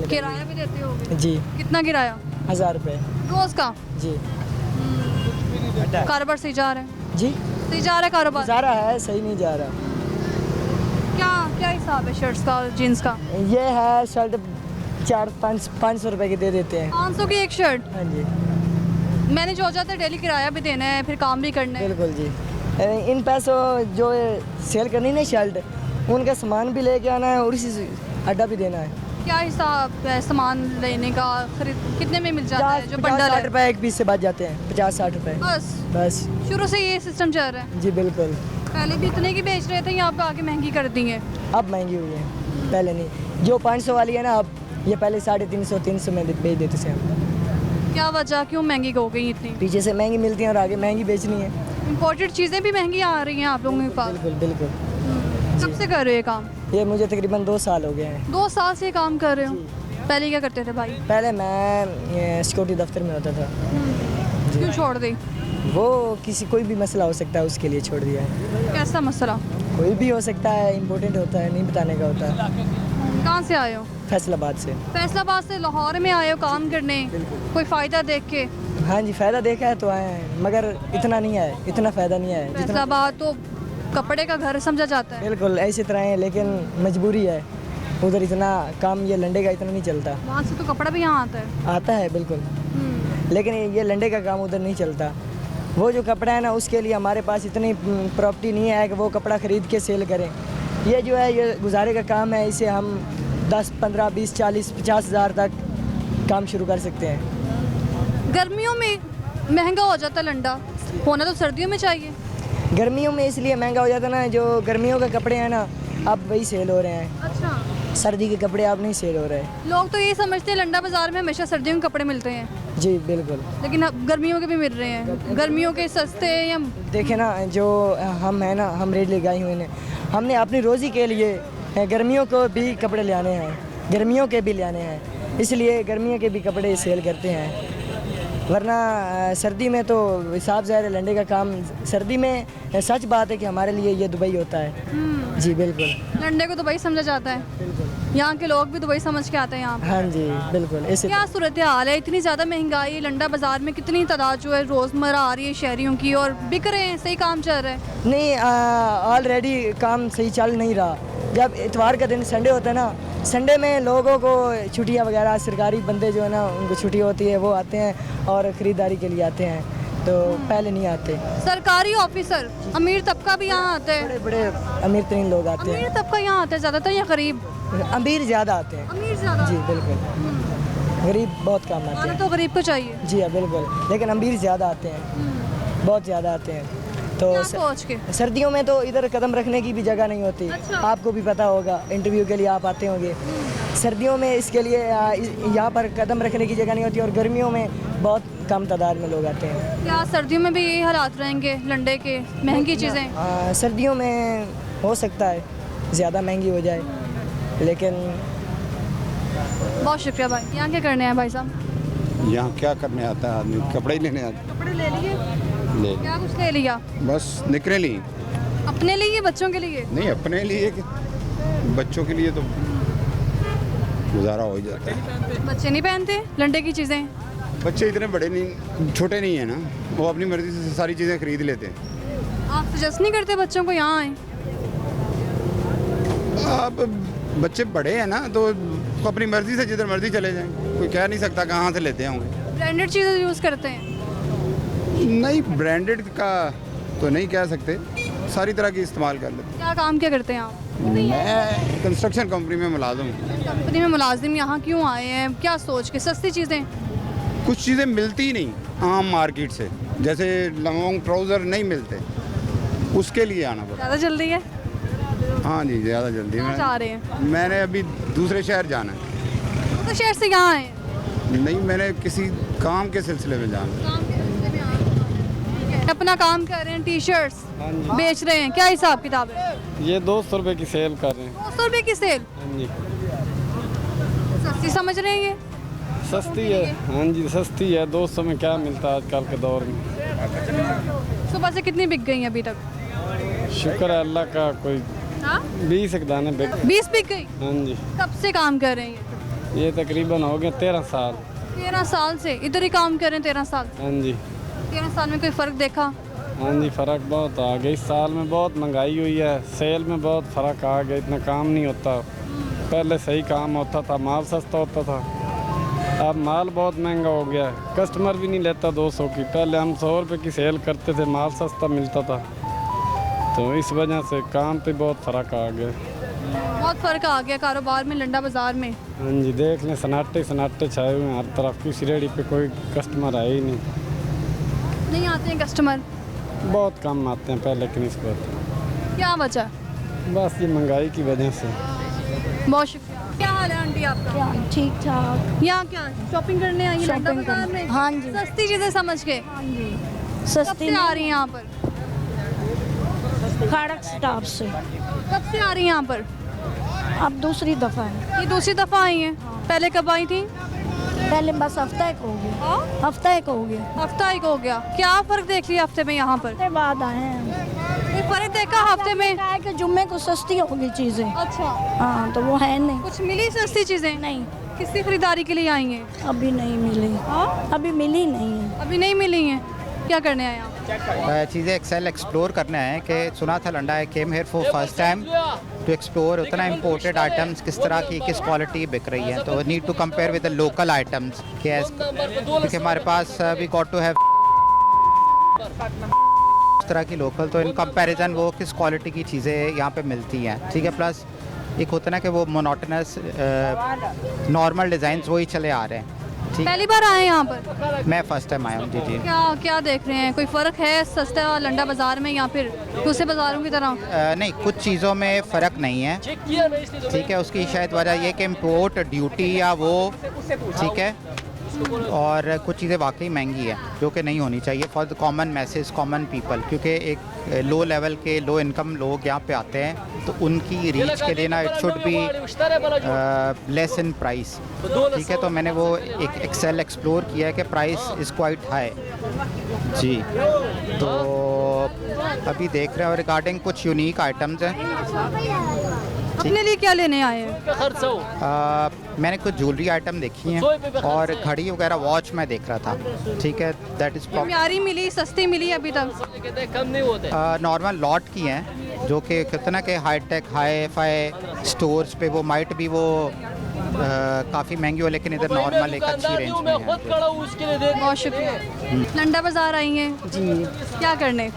किराया भी देते हो? जी। कितना किराया? 1000 रुपये रोज़ का? जी। कारोबार सही जा रहा है? जी सही जा रहा है कारोबार? जा रहा है, सही नहीं जा रहा। क्या हिसाब है शर्ट्स का, जीन्स का? ये है शर्ट 400-500 रुपये की दे देते हैं। 500 की एक शर्ट? हाँ जी। मैंने सोचा था डेली किराया भी देना है, फिर काम भी करना है। बिल्कुल जी। इन पैसों जो सेल करनी ना शर्ट, उनका सामान भी लेके आना है और इसी अड्डा भी देना है। क्या हिसाब है सामान लेने का, खरीद कितने में मिल जाता है जो बंडल 50-60 है? रुपए एक पीस से बच जाते हैं, 50-60 रुपए बस बस। शुरू से ये सिस्टम चल रहा है? जी बिल्कुल। पहले भी इतने की बेच रहे थे, यहाँ पे आके महंगी कर दी है। अब महंगी हुई है, पहले नहीं। जो 500 वाली है ना, अब ये पहले 350-300 में बेच देते थे हम। क्या वजह, क्यों महंगी हो गई इतनी? पीछे से महंगी मिलती हैं और आगे महंगी बेचनी है। इम्पोर्टेड चीज़ें भी महंगी आ रही हैं आप लोगों के पास? बिल्कुल बिल्कुल। कब से कर रहे हो ये काम? ये मुझे तकरीबन 2 साल हो गए हैं। 2 साल से ये काम कर रहे हो? पहले क्या करते थे भाई? पहले मैं सिक्योरिटी दफ्तर में होता था। क्यों छोड़ दी? वो किसी कोई भी मसला हो सकता है, उसके लिए छोड़ दिया है। कैसा मसला? कोई भी हो सकता है, इम्पोर्टेंट होता है, नहीं बताने का होता है। कहाँ से आए हो? फैसलाबाद से। फैसलाबाद से लाहौर में आए हो काम करने, कोई फ़ायदा देख के? हाँ जी, फ़ायदा देखा है तो आए हैं, मगर इतना नहीं आए, इतना फ़ायदा नहीं आया जितना। फैसलाबाद तो कपड़े का घर समझा जाता है। बिल्कुल ऐसी तरह है, लेकिन मजबूरी है। उधर इतना काम ये लंडे का इतना नहीं चलता। वहाँ से तो कपड़ा भी यहाँ आता है? आता है बिल्कुल, लेकिन ये लंडे का काम उधर नहीं चलता। वो जो कपड़ा है ना, उसके लिए हमारे पास इतनी प्रॉपर्टी नहीं है कि वो कपड़ा ख़रीद के सेल करें। ये जो है, ये गुजारे का काम है, इसे हम 10, 15, 20, 40, 50 हज़ार तक काम शुरू कर सकते हैं। गर्मियों में महंगा हो जाता है लंडा, होना तो सर्दियों में चाहिए। गर्मियों में इसलिए महंगा हो जाता है ना, जो गर्मियों के कपड़े हैं ना, अब वही सेल हो रहे हैं। अच्छा। सर्दी के कपड़े अब नहीं सेल हो रहे हैं। लोग तो ये समझते हैं लंडा बाज़ार में हमेशा सर्दियों के कपड़े मिलते हैं। जी बिल्कुल। लेकिन अब गर्मियों के भी मिल रहे हैं। गर्मियों के सस्ते या देखे ना, जो हम हैं ना, हम रेट लगाए हुए हैं, हमने अपनी रोज़ी के लिए गर्मियों को भी कपड़े ले आने हैं, गर्मियों के भी ले आने हैं, इसलिए गर्मियों के भी कपड़े सेल करते हैं। वरना सर्दी में तो हिसाब ज़ाहिर है लंडे का काम। सर्दी में सच बात है कि हमारे लिए ये दुबई होता है। जी बिल्कुल। लंडे को दुबई समझा जाता है, यहाँ के लोग भी दुबई समझ के आते हैं यहाँ पे। हाँ जी बिल्कुल। ऐसे क्या सूरत हाल है? इतनी ज़्यादा महंगाई, लंडा बाज़ार में कितनी तादाद जो है रोज़मर्रा आ रही है शहरियों की, और बिक रहे हैं, सही काम चल रहा है? नहीं, ऑलरेडी काम सही चल नहीं रहा। जब इतवार का दिन संडे होता है ना, संडे में लोगों को छुट्टियां वगैरह, सरकारी बंदे जो है ना, उनको छुट्टी होती है, वो आते हैं और ख़रीदारी के लिए आते हैं, तो पहले नहीं आते। सरकारी ऑफिसर, अमीर तबका भी यहाँ आता है? बड़े बड़े अमीर तरीन लोग आते हैं। अमीर तबका यहाँ आता है ज़्यादातर या गरीब? अमीर ज़्यादा आते हैं। अमीर ज़्यादा? जी बिल्कुल। गरीब बहुत कम आते हैं। तो गरीब को चाहिए। जी हाँ बिल्कुल, लेकिन अमीर ज़्यादा आते हैं, बहुत ज़्यादा आते हैं। तो सर्दियों में तो इधर कदम रखने की भी जगह नहीं होती। अच्छा। आपको भी पता होगा, इंटरव्यू के लिए आप आते होंगे। सर्दियों में इसके लिए यहाँ पर कदम रखने की जगह नहीं होती, और गर्मियों में बहुत कम तादाद में लोग आते हैं। क्या सर्दियों में भी यही हालात रहेंगे लंडे के, महंगी चीज़ें? सर्दियों में हो सकता है ज़्यादा महंगी हो जाए, लेकिन बहुत शुक्रिया भाई। यहाँ क्या करने हैं भाई साहब? यहाँ क्या करने आता है आदमी? कपड़े ही लेने आता कपड़े ले लिए? ले क्या कुछ ले लिया? बस निकले लिए। अपने लिए, बच्चों के लिए? नहीं, अपने लिए कि बच्चों के लिए तो गुजारा हो ही जाता है। बच्चे नहीं पहनते लंडे की चीज़ें? बच्चे इतने बड़े नहीं, छोटे नहीं है ना, वो अपनी मर्जी से सारी चीज़ें खरीद लेते हैं। आप सजेस्ट नहीं करते बच्चों को यहाँ आए? अब बच्चे बड़े हैं ना, तो अपनी मर्जी से जिधर मर्जी चले जाएं, कोई कह नहीं सकता कहाँ से लेते होंगे। ब्रांडेड चीज़ें यूज़ करते हैं? नहीं, ब्रांडेड का तो नहीं कह सकते, सारी तरह की इस्तेमाल कर लेते। क्या काम क्या करते हैं आप? मैं कंस्ट्रक्शन कंपनी में मुलाजिम हूँ। कंपनी में मुलाजिम, यहाँ क्यों आए हैं? क्या सोच के? सस्ती चीज़ें? कुछ चीज़ें मिलती नहीं आम मार्केट से, जैसे लॉन्ग ट्राउज़र नहीं मिलते, उसके लिए आना पड़ता। ज़्यादा जल्दी है? हाँ जी, ज़्यादा जल्दी। कहाँ जा रहे हैं? मैंने अभी दूसरे शहर जाना है। तो शहर से यहाँ आए? नहीं, मैंने किसी काम के सिलसिले में जाना है। अपना काम कर रहे हैं, टी शर्ट्स बेच रहे हैं, क्या हिसाब किताब है? ये 200 रुपए की सेल कर रहे हैं। 200 रुपए की सेल? हाँ जी। सस्ती समझ रहे हैं ये? सस्ती है, हाँ जी सस्ती है। 200 में क्या मिलता है आजकल के दौर में। सुबह से कितनी बिक गई अभी तक? शुक्र है अल्लाह का, कोई 20 एक दाने बिक। 20 बिक गई? हाँ जी। कब से काम कर रहे हैं ये तकरीबन हो गए 13 साल। 13 साल से इधर ही काम कर रहे हैं? 13 साल? हाँ जी। 13 साल में कोई फ़र्क देखा? हाँ जी, फ़र्क बहुत आ गया। इस साल में बहुत महंगाई हुई है, सेल में बहुत फ़र्क आ गया, इतना काम नहीं होता। पहले सही काम होता था, माल सस्ता होता था, अब माल बहुत महंगा हो गया है। कस्टमर भी नहीं लेता 200 की। पहले हम 100 रुपये की सेल करते थे, माल सस्ता मिलता था, तो इस वजह से काम पे बहुत फ़र्क आ गया। बहुत फ़र्क आ गया कारोबार में लंडा बाज़ार में। हाँ जी, देख लें सन्नाटे सन्नाटे छाए हुए हैं हर तरफ, किसी रेहड़ी पे कोई कस्टमर आए ही नहीं आते हैं कस्टमर, बहुत कम आते हैं पहले की निस्बत। क्या वजह? बस ये महंगाई की वजह से। बहुत शुक्रिया। क्या हाल है आंटी आपका? ठीक ठाक। यहाँ क्या शॉपिंग करने आई हैं लंडा बाज़ार में? हाँ जी। सस्ती चीज़ें समझ के? हाँ जी। कब सस्ती से आ रही हैं यहाँ पर? खड़क स्टॉप से। कब से आ रही हैं यहाँ पर? अब दूसरी दफ़ा है। ये दूसरी दफ़ा आई हैं? पहले कब आई थी? पहले बस हफ्ता एक हो गया। हफ्ता एक हो गया। हफ्ता एक हो गया। क्या फ़र्क देख लिया हफ्ते में यहाँ पर? हफ्ते बाद आए हैं। कोई फ़र्क देखा हफ्ते में? है कि जुम्मे को सस्ती होगी चीज़ें। अच्छा। हाँ तो वो है नहीं। कुछ मिली सस्ती चीज़ें? नहीं। किसकी खरीदारी के लिए आई हैं? अभी नहीं मिली। अभी मिली नहीं है। अभी नहीं मिली हैं। क्या करने आए आप? चीज़ें एक्सेल एक्सप्लोर करना है कि सुना था London I came here for first time to explore उतना इम्पोर्टेड आइटम्स किस तरह की किस क्वालिटी बिक रही है, तो need to compare with the local items क्योंकि हमारे पास वी गॉट टू हैव इस तरह की लोकल, तो इन कंपैरिजन वो किस क्वालिटी की चीज़ें यहाँ पे मिलती हैं, ठीक है। प्लस एक होता है ना कि वो मोनोटनस नॉर्मल डिज़ाइंस वही चले आ रहे हैं। पहली बार आए हैं यहाँ पर? मैं फर्स्ट टाइम आया हूँ जी। क्या क्या देख रहे हैं? कोई फ़र्क है सस्ता लंडा बाज़ार में या फिर दूसरे बाज़ारों की तरह? नहीं, कुछ चीज़ों में फ़र्क नहीं है, ठीक है। उसकी शायद वजह ये कि इम्पोर्ट ड्यूटी या वो, ठीक है, और कुछ चीज़ें वाकई महंगी है जो कि नहीं होनी चाहिए for the common message common people, क्योंकि एक लो लेवल के लो इनकम लोग यहाँ पे आते हैं तो उनकी रीच के लिए ना it should be less in price, ठीक है। तो मैंने वो एक एक्सेल एक्सप्लोर किया है कि प्राइस इज़ क्वाइट हाई जी, तो अभी देख रहे हैं। और रिगार्डिंग कुछ यूनिक आइटम्स हैं। अपने लिए क्या लेने आए हैं? मैंने कुछ ज्वेलरी आइटम देखी हैं और घड़ी वगैरह वॉच मैं देख रहा था, ठीक है। दैट इज़ प्यारी मिली, सस्ती मिली अभी तक? कम नहीं होते। नॉर्मल लॉट की हैं जो कि कितना के high tech hi fi stores पे वो माइट भी वो काफ़ी महंगी हो, लेकिन इधर नॉर्मल एक अच्छी रेंज में है। बहुत शुक्रिया। लंडा बाज़ार आई हैं जी। क्या करने?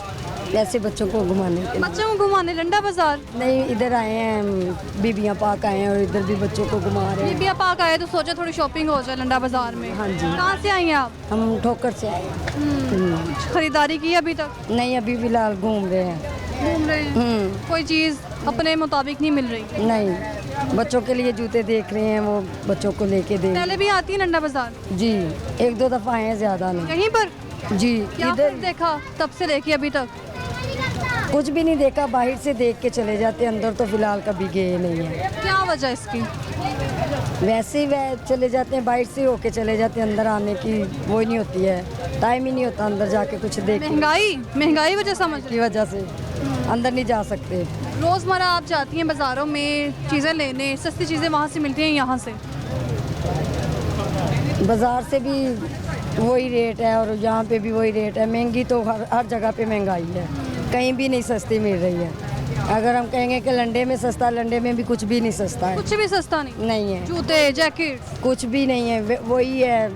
ऐसे बच्चों को घुमाने के लिए। बच्चों को घुमाने लंडा बाज़ार? नहीं, इधर आए हैं बीबियाँ पाक आए हैं और इधर भी बच्चों को घुमा रहे हैं। बीबियाँ पाक आए तो सोचा थोड़ी शॉपिंग हो जाए लंडा बाज़ार में। हाँ जी। कहाँ से आई हैं आप? हम ठोकर से आए हैं। खरीदारी की अभी तक? नहीं, अभी फिलहाल घूम रहे हैं। घूम रहे हैं? कोई चीज़ अपने मुताबिक नहीं मिल रही? नहीं, बच्चों के लिए जूते देख रहे हैं, वो बच्चों को लेके दे। पहले भी आती है लंडा बाज़ार? जी, एक दो दफ़ा आए हैं, ज़्यादा नहीं। यहीं पर? जी। क्या इधर देखा तब से लेके अभी तक? कुछ भी नहीं देखा, बाहर से देख के चले जाते, अंदर तो फिलहाल कभी गए नहीं है। क्या वजह इसकी? वैसे ही चले जाते हैं, बाहर से होके चले जाते हैं, अंदर आने की वो नहीं होती है, टाइम ही नहीं होता अंदर जाके कुछ देख। महंगाई वजह समझ की वजह से अंदर नहीं जा सकते। रोज़मर्रा आप जाती हैं बाज़ारों में चीज़ें लेने, सस्ती चीज़ें वहाँ से मिलती हैं यहाँ से? बाज़ार से भी वही रेट है और यहाँ पे भी वही रेट है। महंगी तो हर जगह पे महंगाई है, कहीं भी नहीं सस्ती मिल रही है। अगर हम कहेंगे कि लंडे में सस्ता, लंडे में भी कुछ भी नहीं सस्ता है। कुछ भी सस्ता नहीं है। जूते जैकेट कुछ भी नहीं है, वही है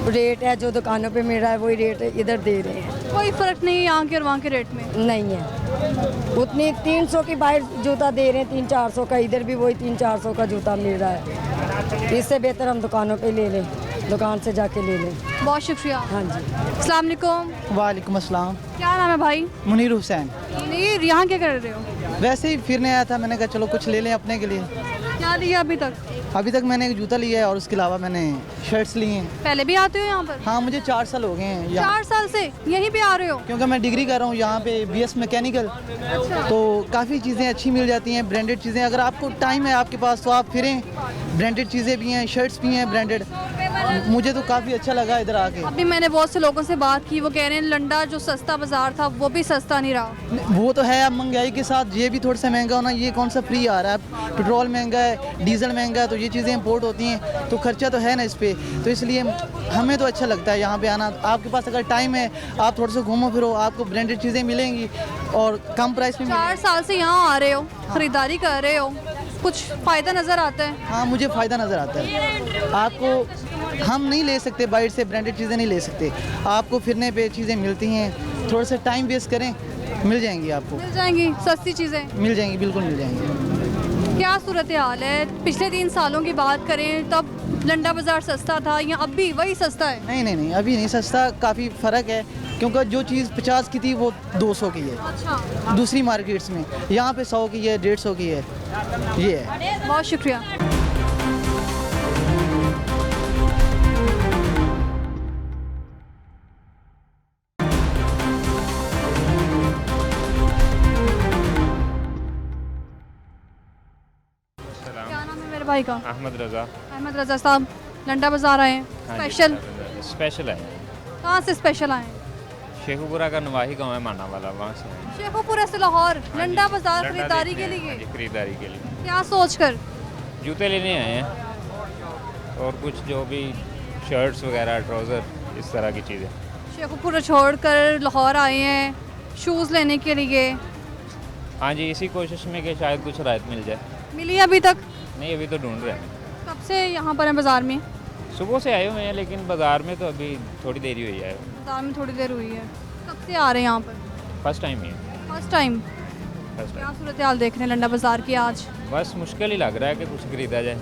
रेट है जो दुकानों पे मिल रहा है, वही रेट इधर दे रहे हैं। कोई फ़र्क नहीं है यहाँ के और वहाँ के रेट में? नहीं है, उतनी 300 की बाहर जूता दे रहे हैं, 300-400 का, इधर भी वही 300-400 का जूता मिल रहा है। इससे बेहतर हम दुकानों पे ले लें, दुकान से जाके ले लें। बहुत शुक्रिया। हाँ जी। अस्सलाम वालेकुम। वालेकुम अस्सलाम। क्या नाम है भाई? मुनीर हुसैन। मुनीर, यहाँ क्या कर रहे हो? वैसे ही फिरने आया था, मैंने कहा चलो कुछ ले लें अपने के लिए। क्या लिया अभी तक? अभी तक मैंने एक जूता लिया है और उसके अलावा मैंने शर्ट्स ली हैं। पहले भी आते हो यहाँ पर? हाँ, मुझे 4 साल हो गए हैं। 4 साल से यहीं पे आ रहे हो? क्योंकि मैं डिग्री कर रहा हूँ यहाँ पे BS मैकेनिकल। तो काफ़ी चीज़ें अच्छी मिल जाती हैं, ब्रांडेड चीज़ें। अगर आपको टाइम है आपके पास तो आप फिरें, ब्रांडेड चीज़ें भी हैं, शर्ट्स भी हैं ब्रांडेड। मुझे तो काफ़ी अच्छा लगा इधर आके। अभी मैंने बहुत से लोगों से बात की, वो कह रहे हैं लंडा जो सस्ता बाजार था वो भी सस्ता नहीं रहा। वो तो है, अब महंगाई के साथ ये भी थोड़ा सा महंगा होना, ये कौन सा फ्री आ रहा है? पेट्रोल महंगा है, डीजल महंगा है, तो ये चीज़ें इंपोर्ट होती हैं, तो खर्चा तो है ना इस पर। तो इसलिए हमें तो अच्छा लगता है यहाँ पे आना। आपके पास अगर टाइम है, आप थोड़ा सा घूमो फिरो, आपको ब्रांडेड चीज़ें मिलेंगी और कम प्राइस में। 4 साल से यहाँ आ रहे हो, ख़रीदारी कर रहे हो, कुछ फ़ायदा नज़र आता है? हाँ, मुझे फ़ायदा नज़र आता है। आपको हम नहीं ले सकते बाहर से, ब्रांडेड चीज़ें नहीं ले सकते। आपको फिरने पे चीज़ें मिलती हैं, थोड़ा सा टाइम वेस्ट करें, मिल जाएंगी आपको। मिल जाएंगी सस्ती चीज़ें? मिल जाएंगी, बिल्कुल मिल जाएंगी। क्या सूरत हाल है? पिछले 3 सालों की बात करें तब लंडा बाज़ार सस्ता था या अब भी वही सस्ता है? नहीं, अभी नहीं सस्ता, काफ़ी फ़र्क है, क्योंकि जो चीज़ 50 की थी वो 200 की है। अच्छा। दूसरी मार्केट्स में यहाँ पे 100 की है, 150 की है, ये है। बहुत शुक्रिया। क्या नाम है मेरे भाई का? अहमद रज़ा। अहमद रज़ा साहब लंडा बाज़ार आए हैं स्पेशल? स्पेशल है। कहाँ से स्पेशल आए हैं? शेखुपुरा का नवाही गाँव है माना वाला, वहाँ से आए हैं। शेखुपुरा से लाहौर लंडा बाज़ार लंडा खरीदारी देखने के आए हैं। लिए? हाँ जी, खरीदारी के लिए। क्या सोच कर? जूते लेने आए हैं और कुछ जो भी शर्ट्स वगैरह, ट्राउज़र, इस तरह की चीज़ें। शेखुपुरा छोड़कर लाहौर आए हैं शूज़ लेने के लिए? हाँ जी, इसी कोशिश में कि शायद कुछ राहत मिल जाए। मिली अभी तक? नहीं, अभी तो ढूंढ रहे हैं। कब से यहाँ पर है बाज़ार में? सुबह से आए हुए हैं, लेकिन बाज़ार में तो अभी थोड़ी देरी हुई है। बाज़ार में थोड़ी देर हुई है। कब से आ रहे हैं यहाँ पर? फर्स्ट टाइम ही है। First time. फर्स्ट क्या सूरत हाल देख रहे हैं लंडा बाज़ार की आज? बस मुश्किल ही लग रहा है कि कुछ खरीदा जाए।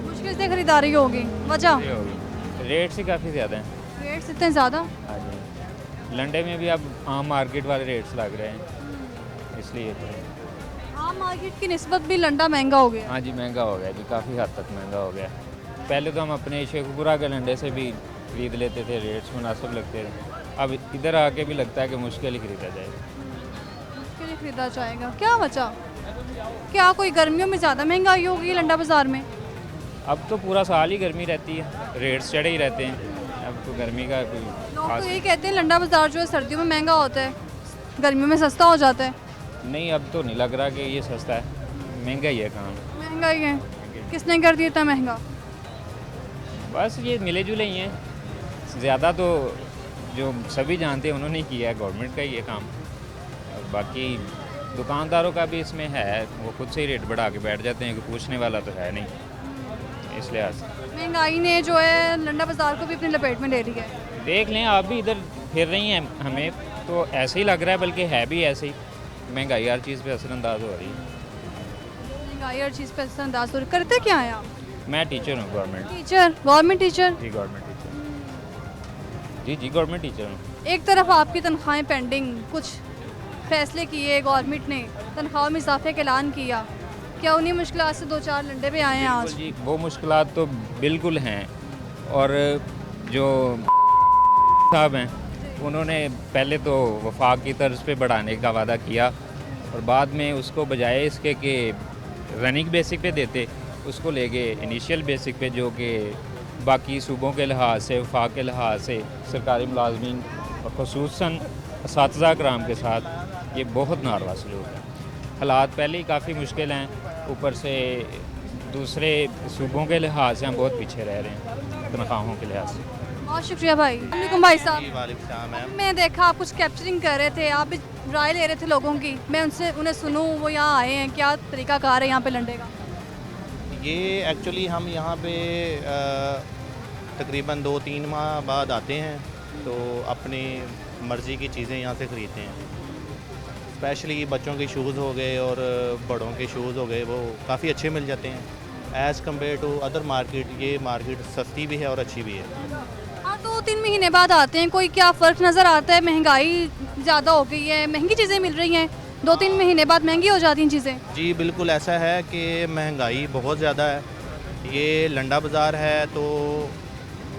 मुश्किल से खरीदारी होगी, वजह? ये होगी, रेट्स ही काफ़ी ज़्यादा हैं। रेट्स इतने ज़्यादा? हाँ जी, लंडे में भी अब आम मार्केट वाले रेट्स लग रहे हैं, इसलिए तो। आम मार्केट की निस्बत भी लंडा महंगा हो गया? हाँ जी, महंगा हो गया जी, काफ़ी हद तक महंगा हो गया। पहले तो हम अपने शेखुपुरा के लंडे से भी खरीद लेते थे, रेट्स मुनासिब लगते थे। अब इधर आके भी लगता है कि मुश्किल ही खरीदा जाएगा। मुश्किल ही खरीदा जाएगा। क्या वजह? क्या कोई गर्मियों में ज़्यादा महंगाई होगी लंडा बाज़ार में? अब तो पूरा साल ही गर्मी रहती है, रेट्स चढ़े ही रहते हैं। अब तो गर्मी का कोई लोग खास तो यही कहते हैं लंडा बाज़ार जो है सर्दियों में महंगा होता है, गर्मियों में सस्ता हो जाता है। नहीं, अब तो नहीं लग रहा कि ये सस्ता है, महंगा ही है काम। महंगा ही है। किसने कर दिया इतना महंगा? बस ये मिले जुले ही हैं, ज़्यादा तो जो सभी जानते हैं उन्होंने किया है, गवर्नमेंट का ही ये काम। और बाकी दुकानदारों का भी इसमें है, वो खुद से ही रेट बढ़ा के बैठ जाते हैं कि पूछने वाला तो है नहीं, इस लिहाज से। महंगाई ने जो है लंडा बाज़ार को भी अपनी लपेट में ले लिया है। देख लें, आप भी इधर फिर रही हैं, हमें तो ऐसे ही लग रहा है, बल्कि है भी ऐसे ही। महंगाई हर चीज़ पे असरअंदाज हो रही है। महंगाई हर चीज़ पर असरअंदाज हो रही है। करते क्या हैं आप? मैं टीचर हूँ, गवर्नमेंट टीचर? Government teacher? जी, गवर्नमेंट टीचर। जी, गवर्नमेंट टीचर हूँ। एक तरफ आपकी तनख्वाहें पेंडिंग, कुछ फैसले किए गवर्नमेंट ने, तनख्वाह में इजाफे का ऐलान किया, क्या उन्हीं मुश्किलात से 2-4 लंडे पे आए हैं आज? जी, वो मुश्किलात तो बिल्कुल हैं। और जो साहब हैं उन्होंने पहले तो वफाक की तर्ज पे बढ़ाने का वादा किया और बाद में उसको बजाय इसके कि रनिंग बेसिक पे देते, उसको ले गए इनिशियल बेसिक पे, जो कि बाकी सूबों के लिहाज से, वफाक के लिहाज से सरकारी मुलाजमीन और ख़ुसूसन असातिज़ा कराम के साथ ये बहुत नारवा सलूक है। हालात पहले ही काफ़ी मुश्किल हैं, ऊपर से दूसरे सूबों के लिहाज से हम बहुत पीछे रह रहे हैं तनख्वाहों के लिहाज से। बहुत शुक्रिया भाई। वालेकुम भाई साहब। वालेकुम मैम। मैं देखा आप कुछ कैप्चरिंग कर रहे थे, आप भी राय ले रहे थे लोगों की, मैं उन्हें सुनूं, वो यहाँ आए हैं, क्या तरीकाकार है यहाँ पे लंडे का? ये एक्चुअली हम यहाँ पे तकरीबन 2-3 माह बाद आते हैं, तो अपनी मर्ज़ी की चीज़ें यहाँ से ख़रीदते हैं। स्पेशली बच्चों के शूज़ हो गए और बड़ों के शूज़ हो गए, वो काफ़ी अच्छे मिल जाते हैं as compared to other market. ये मार्केट सस्ती भी है और अच्छी भी है। हाँ, 2-3 महीने बाद आते हैं, कोई क्या फ़र्क नज़र आता है? महंगाई ज़्यादा हो गई है, महंगी चीज़ें मिल रही हैं, 2-3 महीने बाद महंगी हो जाती हैं चीज़ें? जी बिल्कुल ऐसा है कि महंगाई बहुत ज़्यादा है। ये लंडा बाज़ार है तो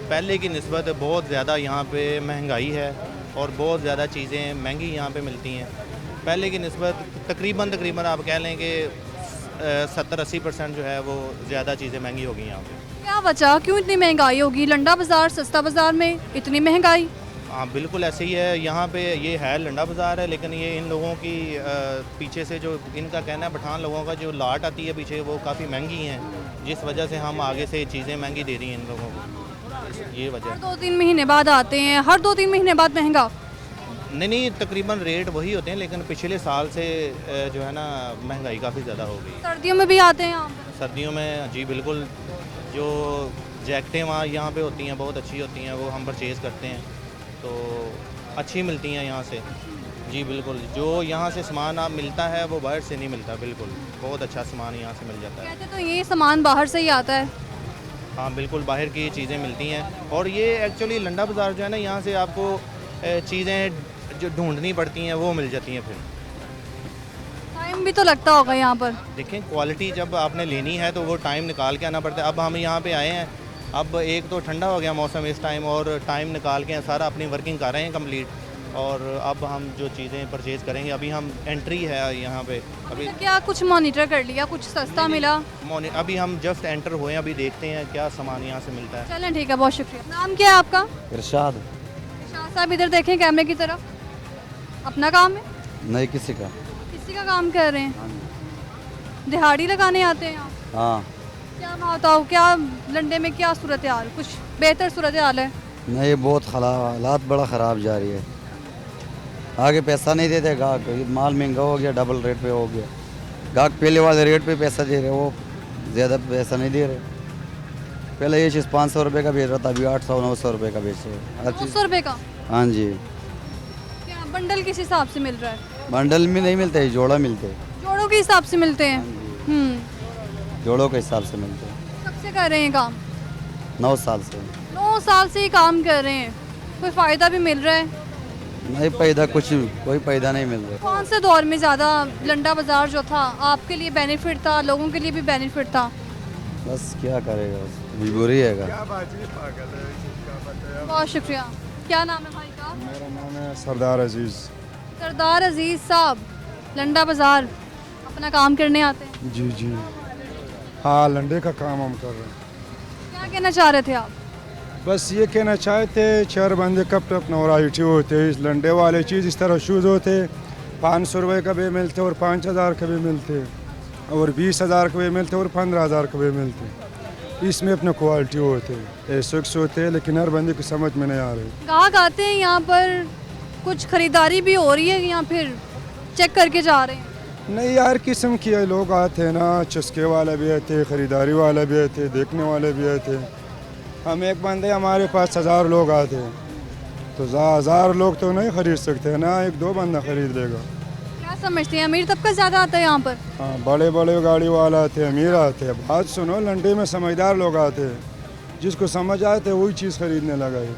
पहले की निस्बत बहुत ज़्यादा यहाँ पे महंगाई है और बहुत ज़्यादा चीज़ें महंगी यहाँ पे मिलती हैं। पहले की निस्बत तकरीबन आप कह लें कि 70-80% जो है वो ज़्यादा चीज़ें महंगी हो गई यहाँ पे। क्या वजह, क्यों इतनी महंगाई होगी? लंडा बाज़ार सस्ता बाज़ार में इतनी महंगाई? हाँ बिल्कुल ऐसे ही है। यहाँ पे ये है लंडा बाज़ार है, लेकिन ये इन लोगों की पीछे से जो इनका कहना है, पठान लोगों का जो लाट आती है पीछे, वो काफ़ी महंगी हैं, जिस वजह से हम आगे से चीज़ें महंगी दे रही हैं इन लोगों को। ये वजह। हर 2-3 महीने बाद आते हैं, हर 2-3 महीने बाद महंगा? नहीं, तकरीबन रेट वही होते हैं, लेकिन पिछले साल से जो है ना महंगाई काफ़ी ज़्यादा हो गई। सर्दियों में भी आते हैं यहाँ पे? सर्दियों में जी बिल्कुल। जो जैकेटें वहाँ यहाँ पे होती हैं बहुत अच्छी होती हैं, वो हम परचेज़ करते हैं, तो अच्छी मिलती हैं यहाँ से। जी बिल्कुल, जो यहाँ से सामान आप मिलता है वो बाहर से नहीं मिलता, बिल्कुल बहुत अच्छा सामान यहाँ से मिल जाता है। कहते तो ये सामान बाहर से ही आता है। हाँ बिल्कुल, बाहर की चीज़ें मिलती हैं और ये एक्चुअली लंडा बाज़ार जो है ना, यहाँ से आपको चीज़ें जो ढूंढनी पड़ती हैं वो मिल जाती हैं। फिर टाइम भी तो लगता होगा यहाँ पर। देखें, क्वालिटी जब आपने लेनी है तो वो टाइम निकाल के आना पड़ता है। अब हम यहाँ पे आए हैं, अब एक तो ठंडा हो गया मौसम इस टाइम और टाइम निकाल के सारा अपनी वर्किंग कर रहे हैं कंप्लीट, और अब हम जो चीज़ें परचेज़ करेंगे, अभी हम एंट्री है यहाँ पे अभी। तो क्या कुछ मॉनिटर कर लिया, कुछ सस्ता मिला? अभी हम जस्ट एंटर हुए हैं, अभी देखते हैं क्या सामान यहाँ से मिलता है। चलें ठीक है, बहुत शुक्रिया। नाम क्या है आपका? इरशाद। इरशाद साहब इधर देखें कैमरे की तरफ। अपना काम है? नहीं, किसी का। किसी का काम कर रहे हैं? दिहाड़ी लगाने आते हैं यहाँ? हाँ। क्या बताओ, क्या लंडे में क्या सूरत हाल, कुछ बेहतर सूरत हाल है? नहीं, बहुत हालात बड़ा ख़राब जा रही है। आगे पैसा नहीं देते गाहक, माल महंगा हो गया, डबल रेट पे हो गया। गाहक पहले वाले रेट पे पैसा दे रहे, वो ज़्यादा पैसा नहीं दे रहे। पहले ये चीज़ 500 रुपये का बेच रहा था, अभी 800-900 रुपये का बेच रहे हैं। 900 रुपये का? हाँ जी। क्या बंडल किस हिसाब से मिल रहा है? बंडल में नहीं मिलते, जोड़ा मिलते हैं। जोड़ों के हिसाब से मिलते हैं? जोड़ों के हिसाब से मिलते हैं। कब से कर रहे हैं काम? 9 साल से। 9 साल से ही काम कर रहे हैं, कोई फ़ायदा भी मिल रहा है? नहीं, कोई फ़ायदा नहीं मिल रहा। कौन से दौर में ज़्यादा लंडा बाज़ार जो था आपके लिए बेनिफिट था, लोगों के लिए भी बेनिफिट था? बस क्या करेगा, मजबूरी है। बहुत शुक्रिया। क्या नाम है भाई का? मेरा नाम है सरदार अजीज़। सरदार अजीज़ साहब, लंडा बाज़ार अपना काम करने आते हैं? जी जी हाँ, लंडे का काम हम कर रहे हैं। क्या कहना चाह रहे थे आप? बस ये कहना चाहते, 4 बंदे कप टप नौराइटी होते, इस लंडे वाले चीज़ इस तरह शूज़ होते, 500 रुपये का भी मिलते और 5000 का भी मिलते और 20,000 का भी मिलते और 15,000 का भी मिलते। इसमें अपने क्वालिटी होते, एसोक्स होते, लेकिन हर बंदे को समझ में नहीं आ रही। गाहक आते हैं यहाँ पर, कुछ ख़रीदारी भी हो रही है या फिर चेक करके जा रहे हैं? नहीं, हर किस्म के लोग आते हैं ना, चस्के वाले भी आते, ख़रीदारी वाले भी आते, देखने वाले भी आते। हम एक बंदे, हमारे पास 1000 लोग आते हैं, तो 1000 लोग तो नहीं ख़रीद सकते ना, 1-2 बंदा ख़रीद लेगा। क्या समझते हैं, अमीर तबका ज़्यादा आता है यहाँ पर? हाँ, बड़े बड़े गाड़ी वाला आते हैं, अमीर आते हैं। बात सुनो, लंडे में समझदार लोग आते हैं, जिसको समझ आते हैं वही चीज़ ख़रीदने लगा है।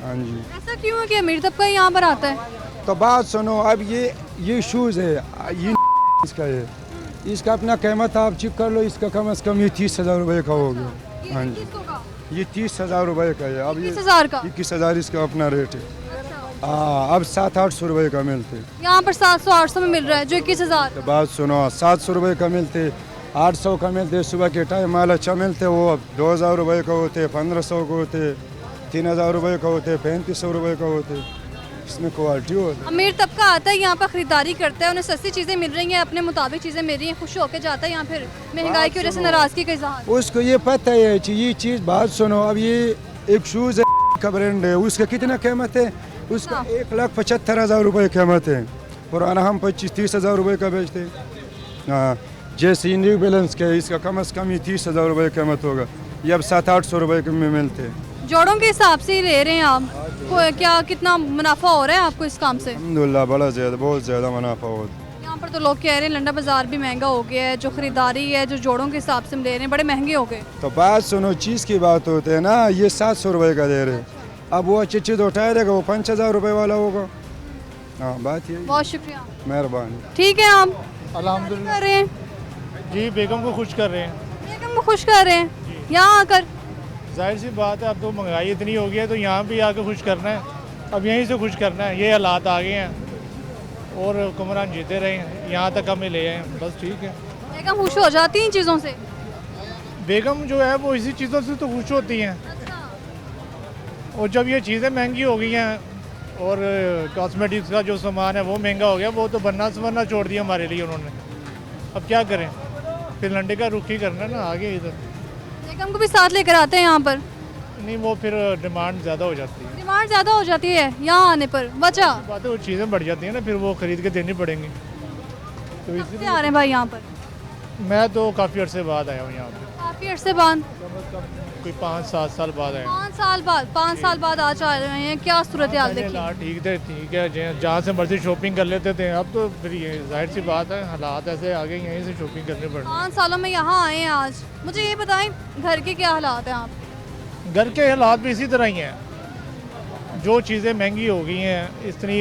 हाँ जी। ऐसा क्यों है कि अमीर तबका यहाँ पर आता है? तो बात सुनो, अब ये शूज़ है, ये इसका है, इसका अपना कीमत आप चेक कर लो, इसका कम से कम ये 30,000 रुपये का हो गया। हाँ जी, ये 30,000 रुपये का है। अब ये 21,000 इसका अपना रेट है। हाँ, अब 700-800 रुपये का मिलते। यहाँ पर 700-800 में मिल रहा है, जो 21,000। तो बात सुनो, 700 रुपये का मिलते, 800 का मिलते, सुबह के टाइम माल अच्छा मिलते, वो 2,000 रुपये का होते, 1500 का होते, 3,000 रुपये का होते, 3500 रुपये का होते। इसमें क्वालिटी होती है। अमीर तबका आता है यहाँ पर, ख़रीदारी करता है, उन्हें सस्ती चीज़ें मिल रही हैं, अपने मुताबिक चीज़ें मिल रही हैं, खुश होकर जाता है यहाँ फिर महंगाई की वजह से नाराज़गी का इज़हार। उसको ये पता है ये चीज़। बात सुनो, अब ये एक शूज़ का ब्रांड है, उसका कितना कीमत है? उसका 1,75,000 रुपये कीमत है, पुराना हम 25-30,000 रुपये का बेचते हैं। हाँ, जैसे न्यू बैलेंस के, इसका कम से कम 30,000 रुपये कीमत होगा, ये अब 700-800 रुपये में मिलते हैं। जोड़ों के हिसाब से ही ले रहे हैं आप? क्या कितना मुनाफा हो रहा है आपको इस काम से? अल्हम्दुलिल्लाह बड़ा ज़्यादा, बहुत ज़्यादा मुनाफा होता है। यहाँ पर तो लोग कह रहे हैं लंडा बाज़ार भी महंगा हो गया है, जो ख़रीदारी है, जो जोड़ों के हिसाब से हम ले रहे हैं, बड़े महंगे हो गए। तो बात सुनो, चीज़ की बात होती है ना, ये 700 रुपये का दे रहे, अब वो अच्छी चीज़ उठाया देगा, वो 5,000 रुपये वाला होगा। हाँ, बात ये। बहुत शुक्रिया, मेहरबानी। ठीक है, आप अल्हम्दुलिल्लाह कर रहे हैं? जी, बेगम को खुश कर रहे हैं। बेगम को खुश कर रहे हैं यहाँ आकर? जाहिर सी बात है, अब तो महंगाई इतनी हो गई है, तो यहाँ भी आकर खुश करना है, अब यहीं से खुश करना है। ये हालात आ गए हैं और हुक्मरान जीते रहे हैं, यहाँ तक हमें ले आए, बस ठीक है। बेगम खुश हो जाती हैं चीज़ों से? बेगम जो है वो इसी चीज़ों से तो खुश होती हैं। और जब ये चीज़ें महंगी हो गई हैं और कॉस्मेटिक्स का जो सामान है वो महंगा हो गया, वो तो बनना संवरना छोड़ दिया हमारे लिए उन्होंने। अब क्या करें, फिर लंडे का रुख ही करना है ना आगे। इधर बेगम को भी साथ लेकर आते हैं यहाँ पर? नहीं, वो फिर डिमांड ज़्यादा हो जाती है। डिमांड ज़्यादा हो जाती है यहाँ आने पर, वजह? बात है, वो चीज़ें बढ़ जाती हैं ना, फिर वो खरीद के देनी पड़ेंगी। तो इसलिए आ रहे हैं भाई यहाँ पर? मैं तो काफ़ी अर्से बाद आया हूँ यहाँ पर। काफ़ी अर्से बाद? कोई 5-7 साल बाद आए। 5 साल बाद आज आ रहे हैं, क्या सूरत हाल देखिए। हालात ठीक थे, ठीक है, जहाँ से मर्जी शॉपिंग कर लेते थे। अब तो फिर ये जाहिर सी बात है, हालात ऐसे आ गए, यहीं से शॉपिंग करनी पड़ रही। 5 सालों में यहाँ आए हैं आज। मुझे ये बताएं घर के क्या हालात हैं आप। घर के हालात भी इसी तरह ही हैं। जो चीज़ें महंगी हो गई हैं इतनी,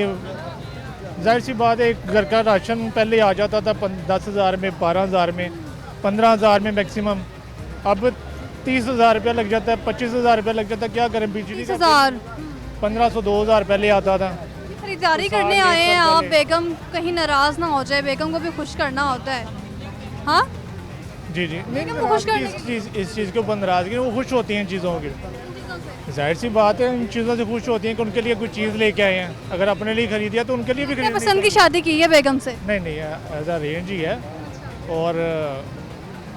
जाहिर सी बात है, एक घर का राशन पहले आ जाता था 10,000 में, 12,000 में, 15,000 में मैक्सिमम। अब 30,000 रुपया लग जाता है, 25,000 रुपया लग जाता है। क्या करें, बिजली का 1500 2,000 पहले आता था। खरीदारी करने आए हैं आप, बेगम कहीं नाराज़ ना हो जाए, बेगम को भी खुश करना होता है। हाँ जी जी, बेगम को खुश करने इस चीज़ के ऊपर नाराज़गी, वो खुश होती हैं चीज़ों की। जाहिर सी बात है, इन चीज़ों से खुश होती हैं कि उनके लिए कोई चीज़ लेके आए हैं। अगर अपने लिए खरीदिया तो उनके लिए भी खरीदनी। पसंद की शादी की है बेगम से? नहीं, एज अ रेंज ही है, और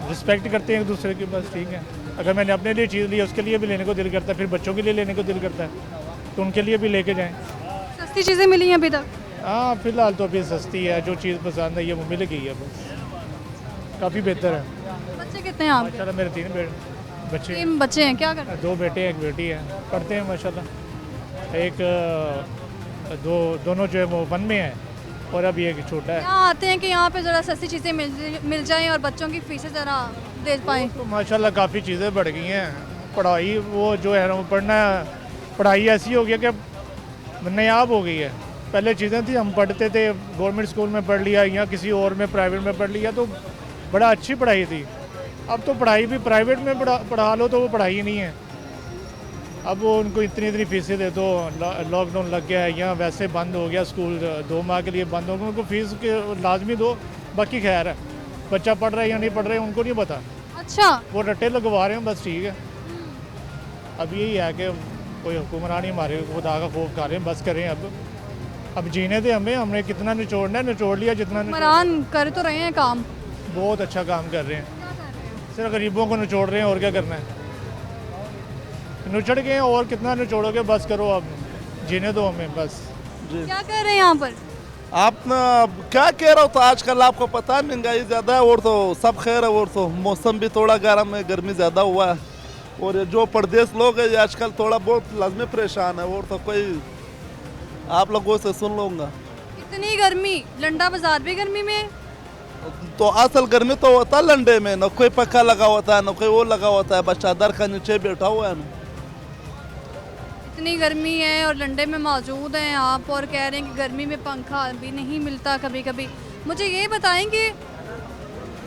रिस्पेक्ट करते हैं एक दूसरे की, बस ठीक है। अगर मैंने अपने लिए चीज़ ली, उसके लिए भी लेने को दिल करता है, फिर बच्चों के लिए लेने को दिल करता है, तो उनके लिए भी लेके जाएं। सस्ती चीज़ें मिली हैं अभी तक? हाँ, फिलहाल तो अभी सस्ती है, जो चीज़ पसंद है ये वो मिल गई है, बस काफ़ी बेहतर है। बच्चे कितने हैं आपके? माशाल्लाह मेरे 3 बच्चे हैं। क्या करते हैं? 2 बेटे एक बेटी है, पढ़ते हैं माशाल्लाह। एक दोनों जो है वो 1 में है, और अभी एक छोटा है। यहाँ आते हैं कि यहाँ पे ज़रा सस्ती चीज़ें मिल जाएं और बच्चों की फीसें ज़रा दे पाएँ। तो माशाल्लाह काफ़ी चीज़ें बढ़ गई हैं। पढ़ाई वो जो है ना, वो पढ़ाई ऐसी हो गई कि नायाब हो गई है। पहले चीज़ें थी, हम पढ़ते थे, गवर्नमेंट स्कूल में पढ़ लिया या किसी और में प्राइवेट में पढ़ लिया, तो बड़ा अच्छी पढ़ाई थी। अब तो पढ़ाई भी प्राइवेट में पढ़ा लो तो वो पढ़ाई ही नहीं है। अब वो उनको इतनी फीसें दे दो, लॉकडाउन लग गया है या वैसे बंद हो गया स्कूल, 2 माह के लिए बंद हो गया, उनको फीस के लाजमी दो। बाकी खैर है, बच्चा पढ़ रहा है या नहीं पढ़ रहा है उनको नहीं पता। अच्छा, वो रट्टे लगवा रहे हैं, बस ठीक है। अब यही है कि कोई हुक्मरान ही हमारे खुदा का खौफ कर रहे हैं, बस करें अब जीने थे हमें, हमने कितना निचोड़ना है, निचोड़ लिया जितना। हुक्मरान कर तो रहे हैं काम, बहुत अच्छा काम कर रहे हैं, सिर्फ गरीबों को निचोड़ रहे हैं, और क्या करना है। निचड़ गए और कितना निचोड़ोगे, बस करो, अब जीने दो हमें, बस। क्या कर रहे हैं यहाँ पर? आप क्या कह रहा हो, तो आजकल आपको पता है महंगाई ज़्यादा है, और तो सब खैर है, और तो मौसम भी थोड़ा गर्म है, गर्मी ज़्यादा हुआ है, और ये जो परदेश लोग हैं ये आजकल थोड़ा बहुत लाजमी परेशान है, और तो कोई आप लोगों से सुन लूँगा। इतनी गर्मी, लंडा बाजार भी गर्मी में? तो असल गर्मी तो होता है लंडे में, न कोई पक्का लगा होता है, न कोई वो लगा होता है, बस चादर का नीचे बैठा हुआ है ना। इतनी गर्मी है और लंडे में मौजूद हैं आप, और कह रहे हैं कि गर्मी में पंखा भी नहीं मिलता कभी कभी। मुझे ये बताएं कि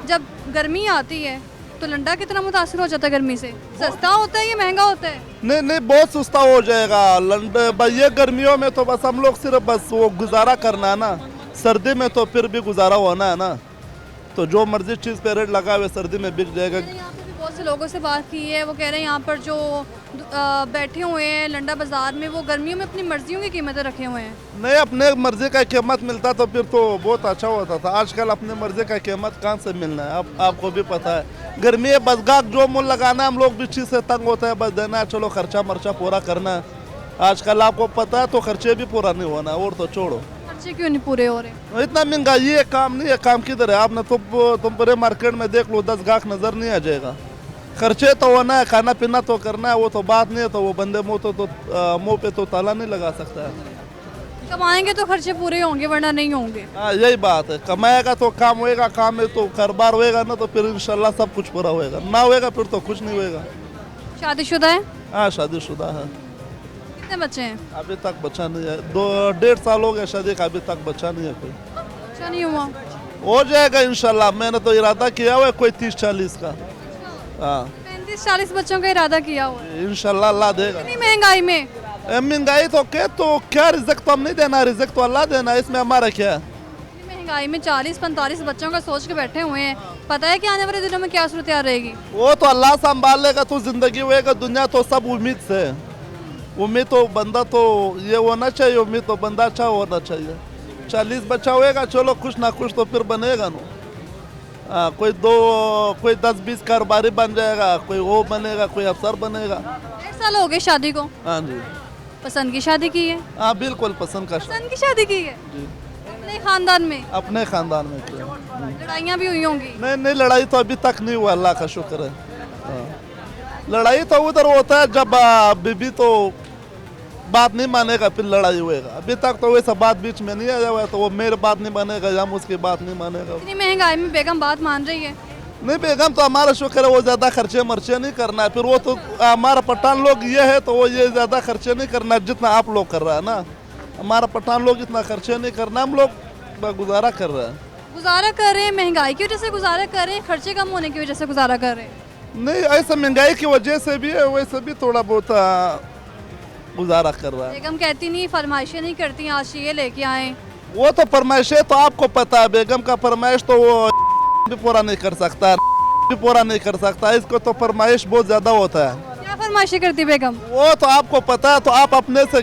जब गर्मी आती है तो लंडा कितना मुतासिर हो जाता है गर्मी से? सस्ता होता है या महंगा होता है? नहीं, बहुत सस्ता हो जाएगा लंडे। ये गर्मियों में तो बस हम लोग सिर्फ बस वो गुजारा करना है ना, सर्दी में तो फिर भी गुजारा होना है ना, तो जो मर्जी चीज़ पे रेट लगा हुआ सर्दी में बिक जाएगा। यहाँ पे भी बहुत से लोगों से बात की है, वो कह रहे हैं यहाँ पर जो बैठे हुए हैं लंडा बाजार में, वो गर्मियों में अपनी मर्जियों की कीमतें रखे हुए हैं। नहीं, अपने मर्जी का कीमत मिलता तो फिर तो बहुत अच्छा होता था। आजकल अपने मर्जी का कीमत कहाँ से मिलना है, अब आपको भी पता है। गर्मी है, बस गाहक जो मूल लगाना है, हम लोग भी चीज़ से तंग होते हैं, बस देना है, चलो खर्चा मर्चा पूरा करना है। आजकल आपको पता है तो खर्चे भी पूरा नहीं होना, और तो छोड़ो। खर्चे क्यों नहीं पूरे हो रहे? इतना महंगाई है, काम नहीं है, काम किधर है? आपने तुम पूरे मार्केट में देख लो, 10 गाहक नजर नहीं आ जाएगा। खर्चे तो होना है, खाना पीना तो करना है, वो तो बात नहीं है, तो वो बंदे मुँह पे तो ताला नहीं लगा सकता है। कमाएंगे तो खर्चे पूरे होंगे, वरना नहीं होंगे। हाँ, यही बात है, कमाएगा तो काम होएगा, काम में तो कारोबार होएगा ना, तो फिर इंशाल्लाह सब कुछ पूरा होएगा, ना होएगा फिर तो कुछ नहीं होएगा। शादीशुदा है? हाँ, शादीशुदा है। कितने बच्चे हैं? अभी तक बच्चा नहीं है, 1.5 साल हो गया शादी का, अभी तक बच्चा नहीं है कोई। बच्चा नहीं हुआ? हो जाएगा इंशाल्लाह, मैंने तो इरादा किया हुआ है कोई 30-40 का। हाँ, 35-40 बच्चों का इरादा किया हुआ है। इंशाल्लाह अल्लाह देगा। इतनी महंगाई में? महंगाई तो क्या रिज़्क तो हम नहीं देना, रिज़्क तो अल्लाह देना, इसमें हमारा क्या है। महंगाई में 40-45 बच्चों का सोच के बैठे हुए हैं, पता है कि आने वाले दिनों में क्या सूरत रहेगी? वो तो अल्लाह संभाल लेगा, तो जिंदगी होएगा, दुनिया तो सब उम्मीद से। उम्मीद तो बंदा तो ये होना चाहिए, उम्मीद तो बंदा अच्छा होना चाहिए। 40 बच्चा होएगा, चलो कुछ ना कुछ तो फिर बनेगा ना। हाँ, कोई 10-20 कारोबारी बन जाएगा, कोई वो बनेगा, कोई अफसर बनेगा। 1.5 साल हो गए शादी को? हाँ जी। पसंद की शादी की है? हाँ, बिल्कुल पसंद की शादी की है जी। अपने खानदान में? अपने खानदान में किया। लड़ाइयाँ भी हुई होंगी? नहीं, लड़ाई तो अभी तक नहीं हुआ, अल्लाह का शुक्र है। हाँ। लड़ाई तो उधर होता है जब बीबी तो बात नहीं मानेगा फिर लड़ाई होएगा। अभी तक तो वैसा बात बीच में नहीं आया हुआ है, तो वो मेरे बात नहीं मानेगा या उसकी बात नहीं मानेगा। इतनी महंगाई में बेगम बात मान रही है? नहीं बेगम तो हमारा शुक्र है, वो ज़्यादा खर्चे मर्चे नहीं करना है। फिर वो तो हमारा पठान लोग ये है तो वो ये ज़्यादा खर्चे नहीं करना है जितना आप लोग कर रहा है ना। हमारा पठान लोग इतना खर्चे नहीं करना, हम लोग गुजारा कर रहे हैं। गुजारा कर रहे हैं, महंगाई की वजह से गुजारा कर रहे हैं, खर्चे कम होने की वजह से गुजारा कर रहे हैं? नहीं ऐसा महंगाई की वजह से भी है, वैसे भी थोड़ा बहुत गुजारा कर रहा है। बेगम कहती नहीं, फरमाइशें नहीं करती, आज ये लेके आए। वो तो फरमाइशें तो आपको पता है, बेगम का फरमाइश तो वो भी पूरा नहीं कर सकता, भी पूरा नहीं कर सकता। इसको तो फरमाइश बहुत ज्यादा होता है। क्या फरमाइशें करती बेगम? वो तो आपको पता है, तो आप अपने से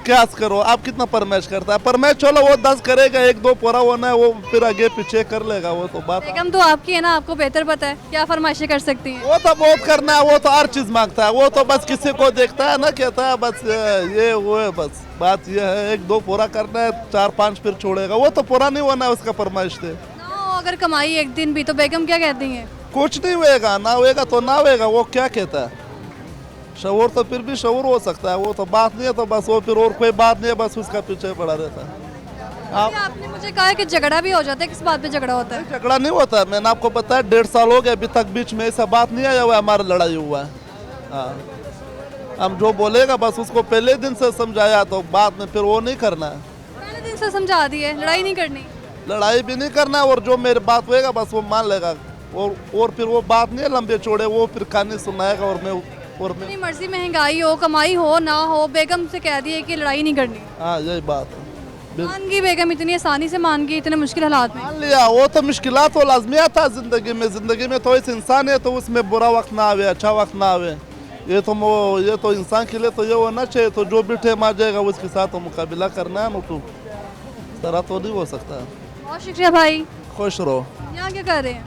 क्यास करो, आप कितना फरमाइश करता है। फरमाइश चलो वो 10 करेगा, 1-2 पूरा होना है, वो फिर आगे पीछे कर लेगा। वो तो बात बेगम तो आपकी है ना, आपको बेहतर पता है क्या फरमाइशें कर सकती हैं। वो तो बहुत करना है, वो तो हर चीज मांगता है। वो तो बस किसी को देखता है ना, कहता है बस ये वो है, बस बात ये है 1-2 पूरा करना है, 4-5 फिर छोड़ेगा। वो तो पूरा नहीं होना है उसका फरमाइश थे। अगर कमाई एक दिन भी तो बेगम क्या कहती हैं? कुछ नहीं होएगा, ना होएगा तो ना होएगा। वो क्या कहता है, शऊर तो फिर भी शऊर हो सकता है। वो तो बात नहीं है, तो बस वो फिर और कोई बात नहीं है, बस उसका पीछे पड़ा रहता है। आपने मुझे कहा कि झगड़ा भी हो जाता है, किस बात पे झगड़ा होता है? झगड़ा नहीं होता, मैंने आपको बताया 1.5 साल हो गया, अभी तक बीच में ऐसा बात नहीं आया हुआ है हमारा लड़ाई हुआ है। हाँ, हम जो बोलेगा बस उसको पहले दिन से समझाया, तो बाद में फिर वो नहीं करना है। पहले दिन से समझा दिए, लड़ाई नहीं करनी, लड़ाई भी नहीं करना, और जो मेरी बात होएगा बस वो मान लेगा। और फिर वो बात नहीं लंबे चौड़े, वो फिर कहानी सुनाएगा। और मैं अपनी मर्जी, महंगाई हो, कमाई हो ना हो, बेगम से कह दिए कि लड़ाई नहीं करनी। हाँ यही बात है। मान गई बेगम, इतनी आसानी से मान गई इतने मुश्किल हालात में? मान लिया, वो तो मुश्किलात तो लाजमियात था जिंदगी में। जिंदगी में तो इस इंसान है, तो उसमें बुरा वक्त ना आवे, अच्छा वक्त ना आवे। ये तो इंसान के लिए तो ये होना चाहिए। तो जो भी टाइम आ जाएगा उसके साथ तो मुकाबला करना है ना, तो इस तरह तो नहीं हो सकता। बहुत शुक्रिया भाई, खुश रहो। यहाँ क्या कर रहे हैं?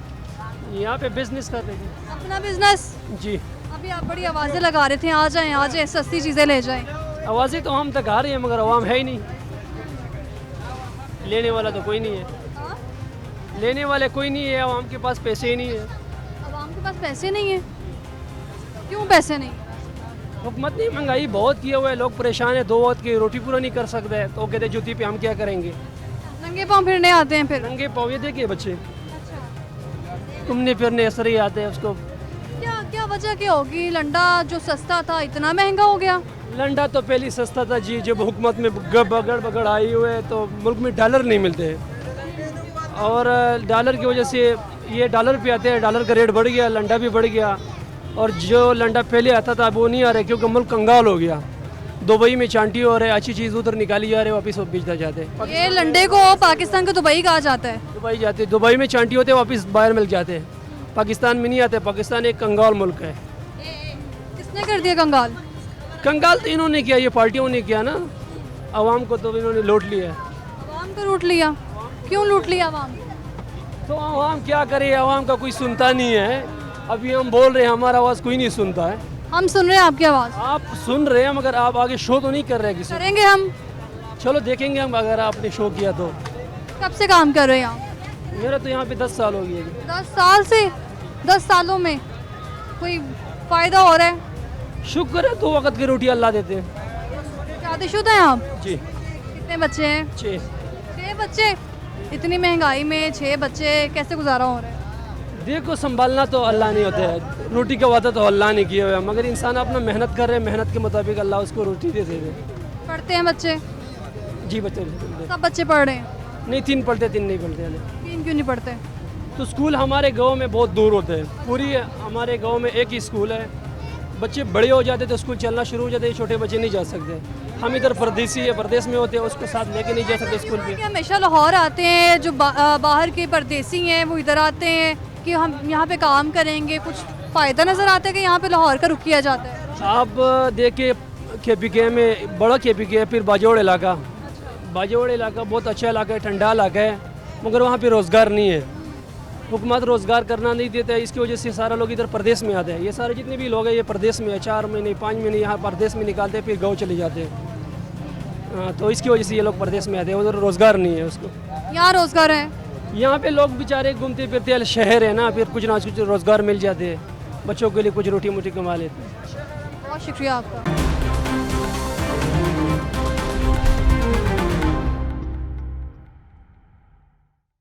यहाँ पे बिजनेस कर रहे हैं। अपना बिजनेस? जी। अभी आप बड़ी आवाज़ें लगा रहे थे, आ जाएं सस्ती चीज़ें ले जाएं। आवाज़ें तो हम तक आ रही हैं, मगर आवाम है ही नहीं, लेने वाला तो कोई नहीं है। लेने वाले कोई नहीं है, आवाम के पास पैसे ही नहीं है। आवाम के पास पैसे नहीं है? क्यों पैसे नहीं? हुकूमत ने महंगाई बहुत किया हुआ है, लोग परेशान है, 2 वक्त की रोटी पूरा नहीं कर सकते, तो कहते जूती पे हम क्या करेंगे। नंगे पाँव फिरने आते हैं? फिर नंगे पाँव, ये देखिए बच्चे घूमने फिरने ऐसे ही आते हैं। उसको क्या वजह क्या होगी? लंडा जो सस्ता था इतना महंगा हो गया? लंडा तो पहले सस्ता था जी, जब हुकूमत में बगड़ आई हुए तो मुल्क में डॉलर नहीं मिलते हैं, और डॉलर की वजह से ये डॉलर पे आते हैं, डॉलर का रेट बढ़ गया, लंडा भी बढ़ गया। और जो लंडा पहले आता था वो नहीं आ रहा, क्योंकि मुल्क कंगाल हो गया। दुबई में चांटी हो रहा है, अच्छी चीज़ उधर निकाली जा रही है, वापस बेचता जाते हैं। ये लंडे को पाकिस्तान को दुबई कहा जाता है? दुबई जाते, दुबई में चांटी होते वापस बाहर मिल जाते हैं, पाकिस्तान में नहीं आते। पाकिस्तान एक कंगाल मुल्क है। किसने कर दिया कंगाल? कंगाल तो इन्होंने किया, ये पार्टियों ने किया ना। आवाम को तो इन्होंने लूट लिया। आवाम को लूट लिया? क्यों लूट लिया आवाम? तो आवाम क्या करे, आवाम का कोई सुनता नहीं है। अभी हम बोल रहे हैं, हमारा आवाज़ कोई नहीं सुनता है। हम सुन रहे हैं आपकी आवाज़। आप सुन रहे हैं, मगर आप आगे शो तो नहीं कर रहे किसी। करेंगे हम, चलो देखेंगे हम, अगर आपने शो किया तो। कब से काम कर रहे हैं आप? मेरा तो यहाँ पे 10 साल हो गए। 10 साल से? 10 सालों में कोई फ़ायदा हो रहा है? शुक्र है, 2 वक्त की रोटी अल्लाह देते हैं। शादीशुदा हैं आप? जी। कितने बच्चे हैं? 6 बच्चे? इतनी महंगाई में 6 बच्चे कैसे गुजारा हो रहा है? देखो, संभालना तो अल्लाह नहीं होता है, रोटी का वादा तो अल्लाह ने किया हुआ है, मगर इंसान अपना मेहनत कर रहे हैं, मेहनत के मुताबिक अल्लाह उसको रोटी दे दे। पढ़ते हैं बच्चे? जी बच्चे, सब बच्चे पढ़ रहे हैं? नहीं, 3 पढ़ते, 3 नहीं पढ़ते। 3 क्यों नहीं पढ़ते? तो स्कूल हमारे गांव में बहुत दूर होते हैं। पूरी हमारे गांव में एक ही स्कूल है। बच्चे बड़े हो जाते तो स्कूल चलना शुरू हो जाते हैं, छोटे बच्चे नहीं जा सकते। हम इधर परदेसी है, परदेश में होते हैं, उसको साथ लेके नहीं जा सकते स्कूल भी। हमेशा लाहौर आते हैं, जो बाहर के परदेसी हैं वो इधर आते हैं कि हम यहाँ पे काम करेंगे, कुछ फ़ायदा नज़र आता है कि यहाँ पे लाहौर का रुख किया जाता है? आप देखिए, KPK में बड़ा KPK है, फिर बाजोड़ इलाका। बाजोड़ इलाका बहुत अच्छा इलाका है, ठंडा इलाका है, मगर वहाँ पे रोज़गार नहीं है। हुकूमत रोज़गार करना नहीं देता है, इसकी वजह से सारा लोग इधर प्रदेश में आते हैं। ये सारे जितने भी लोग हैं ये प्रदेश में है, 4 महीने 5 महीने यहाँ प्रदेश में निकालते हैं, फिर गाँव चले जाते हैं। तो इसकी वजह से ये लोग प्रदेश में आते हैं, उधर रोज़गार नहीं है उसको। यहाँ रोज़गार है? यहाँ पे लोग बेचारे घूमते फिरते, शहर है ना, फिर कुछ ना कुछ रोज़गार मिल जाते हैं। बच्चों के लिए कुछ रोटी मोटी कमा लेते हैं। बहुत शुक्रिया आपका।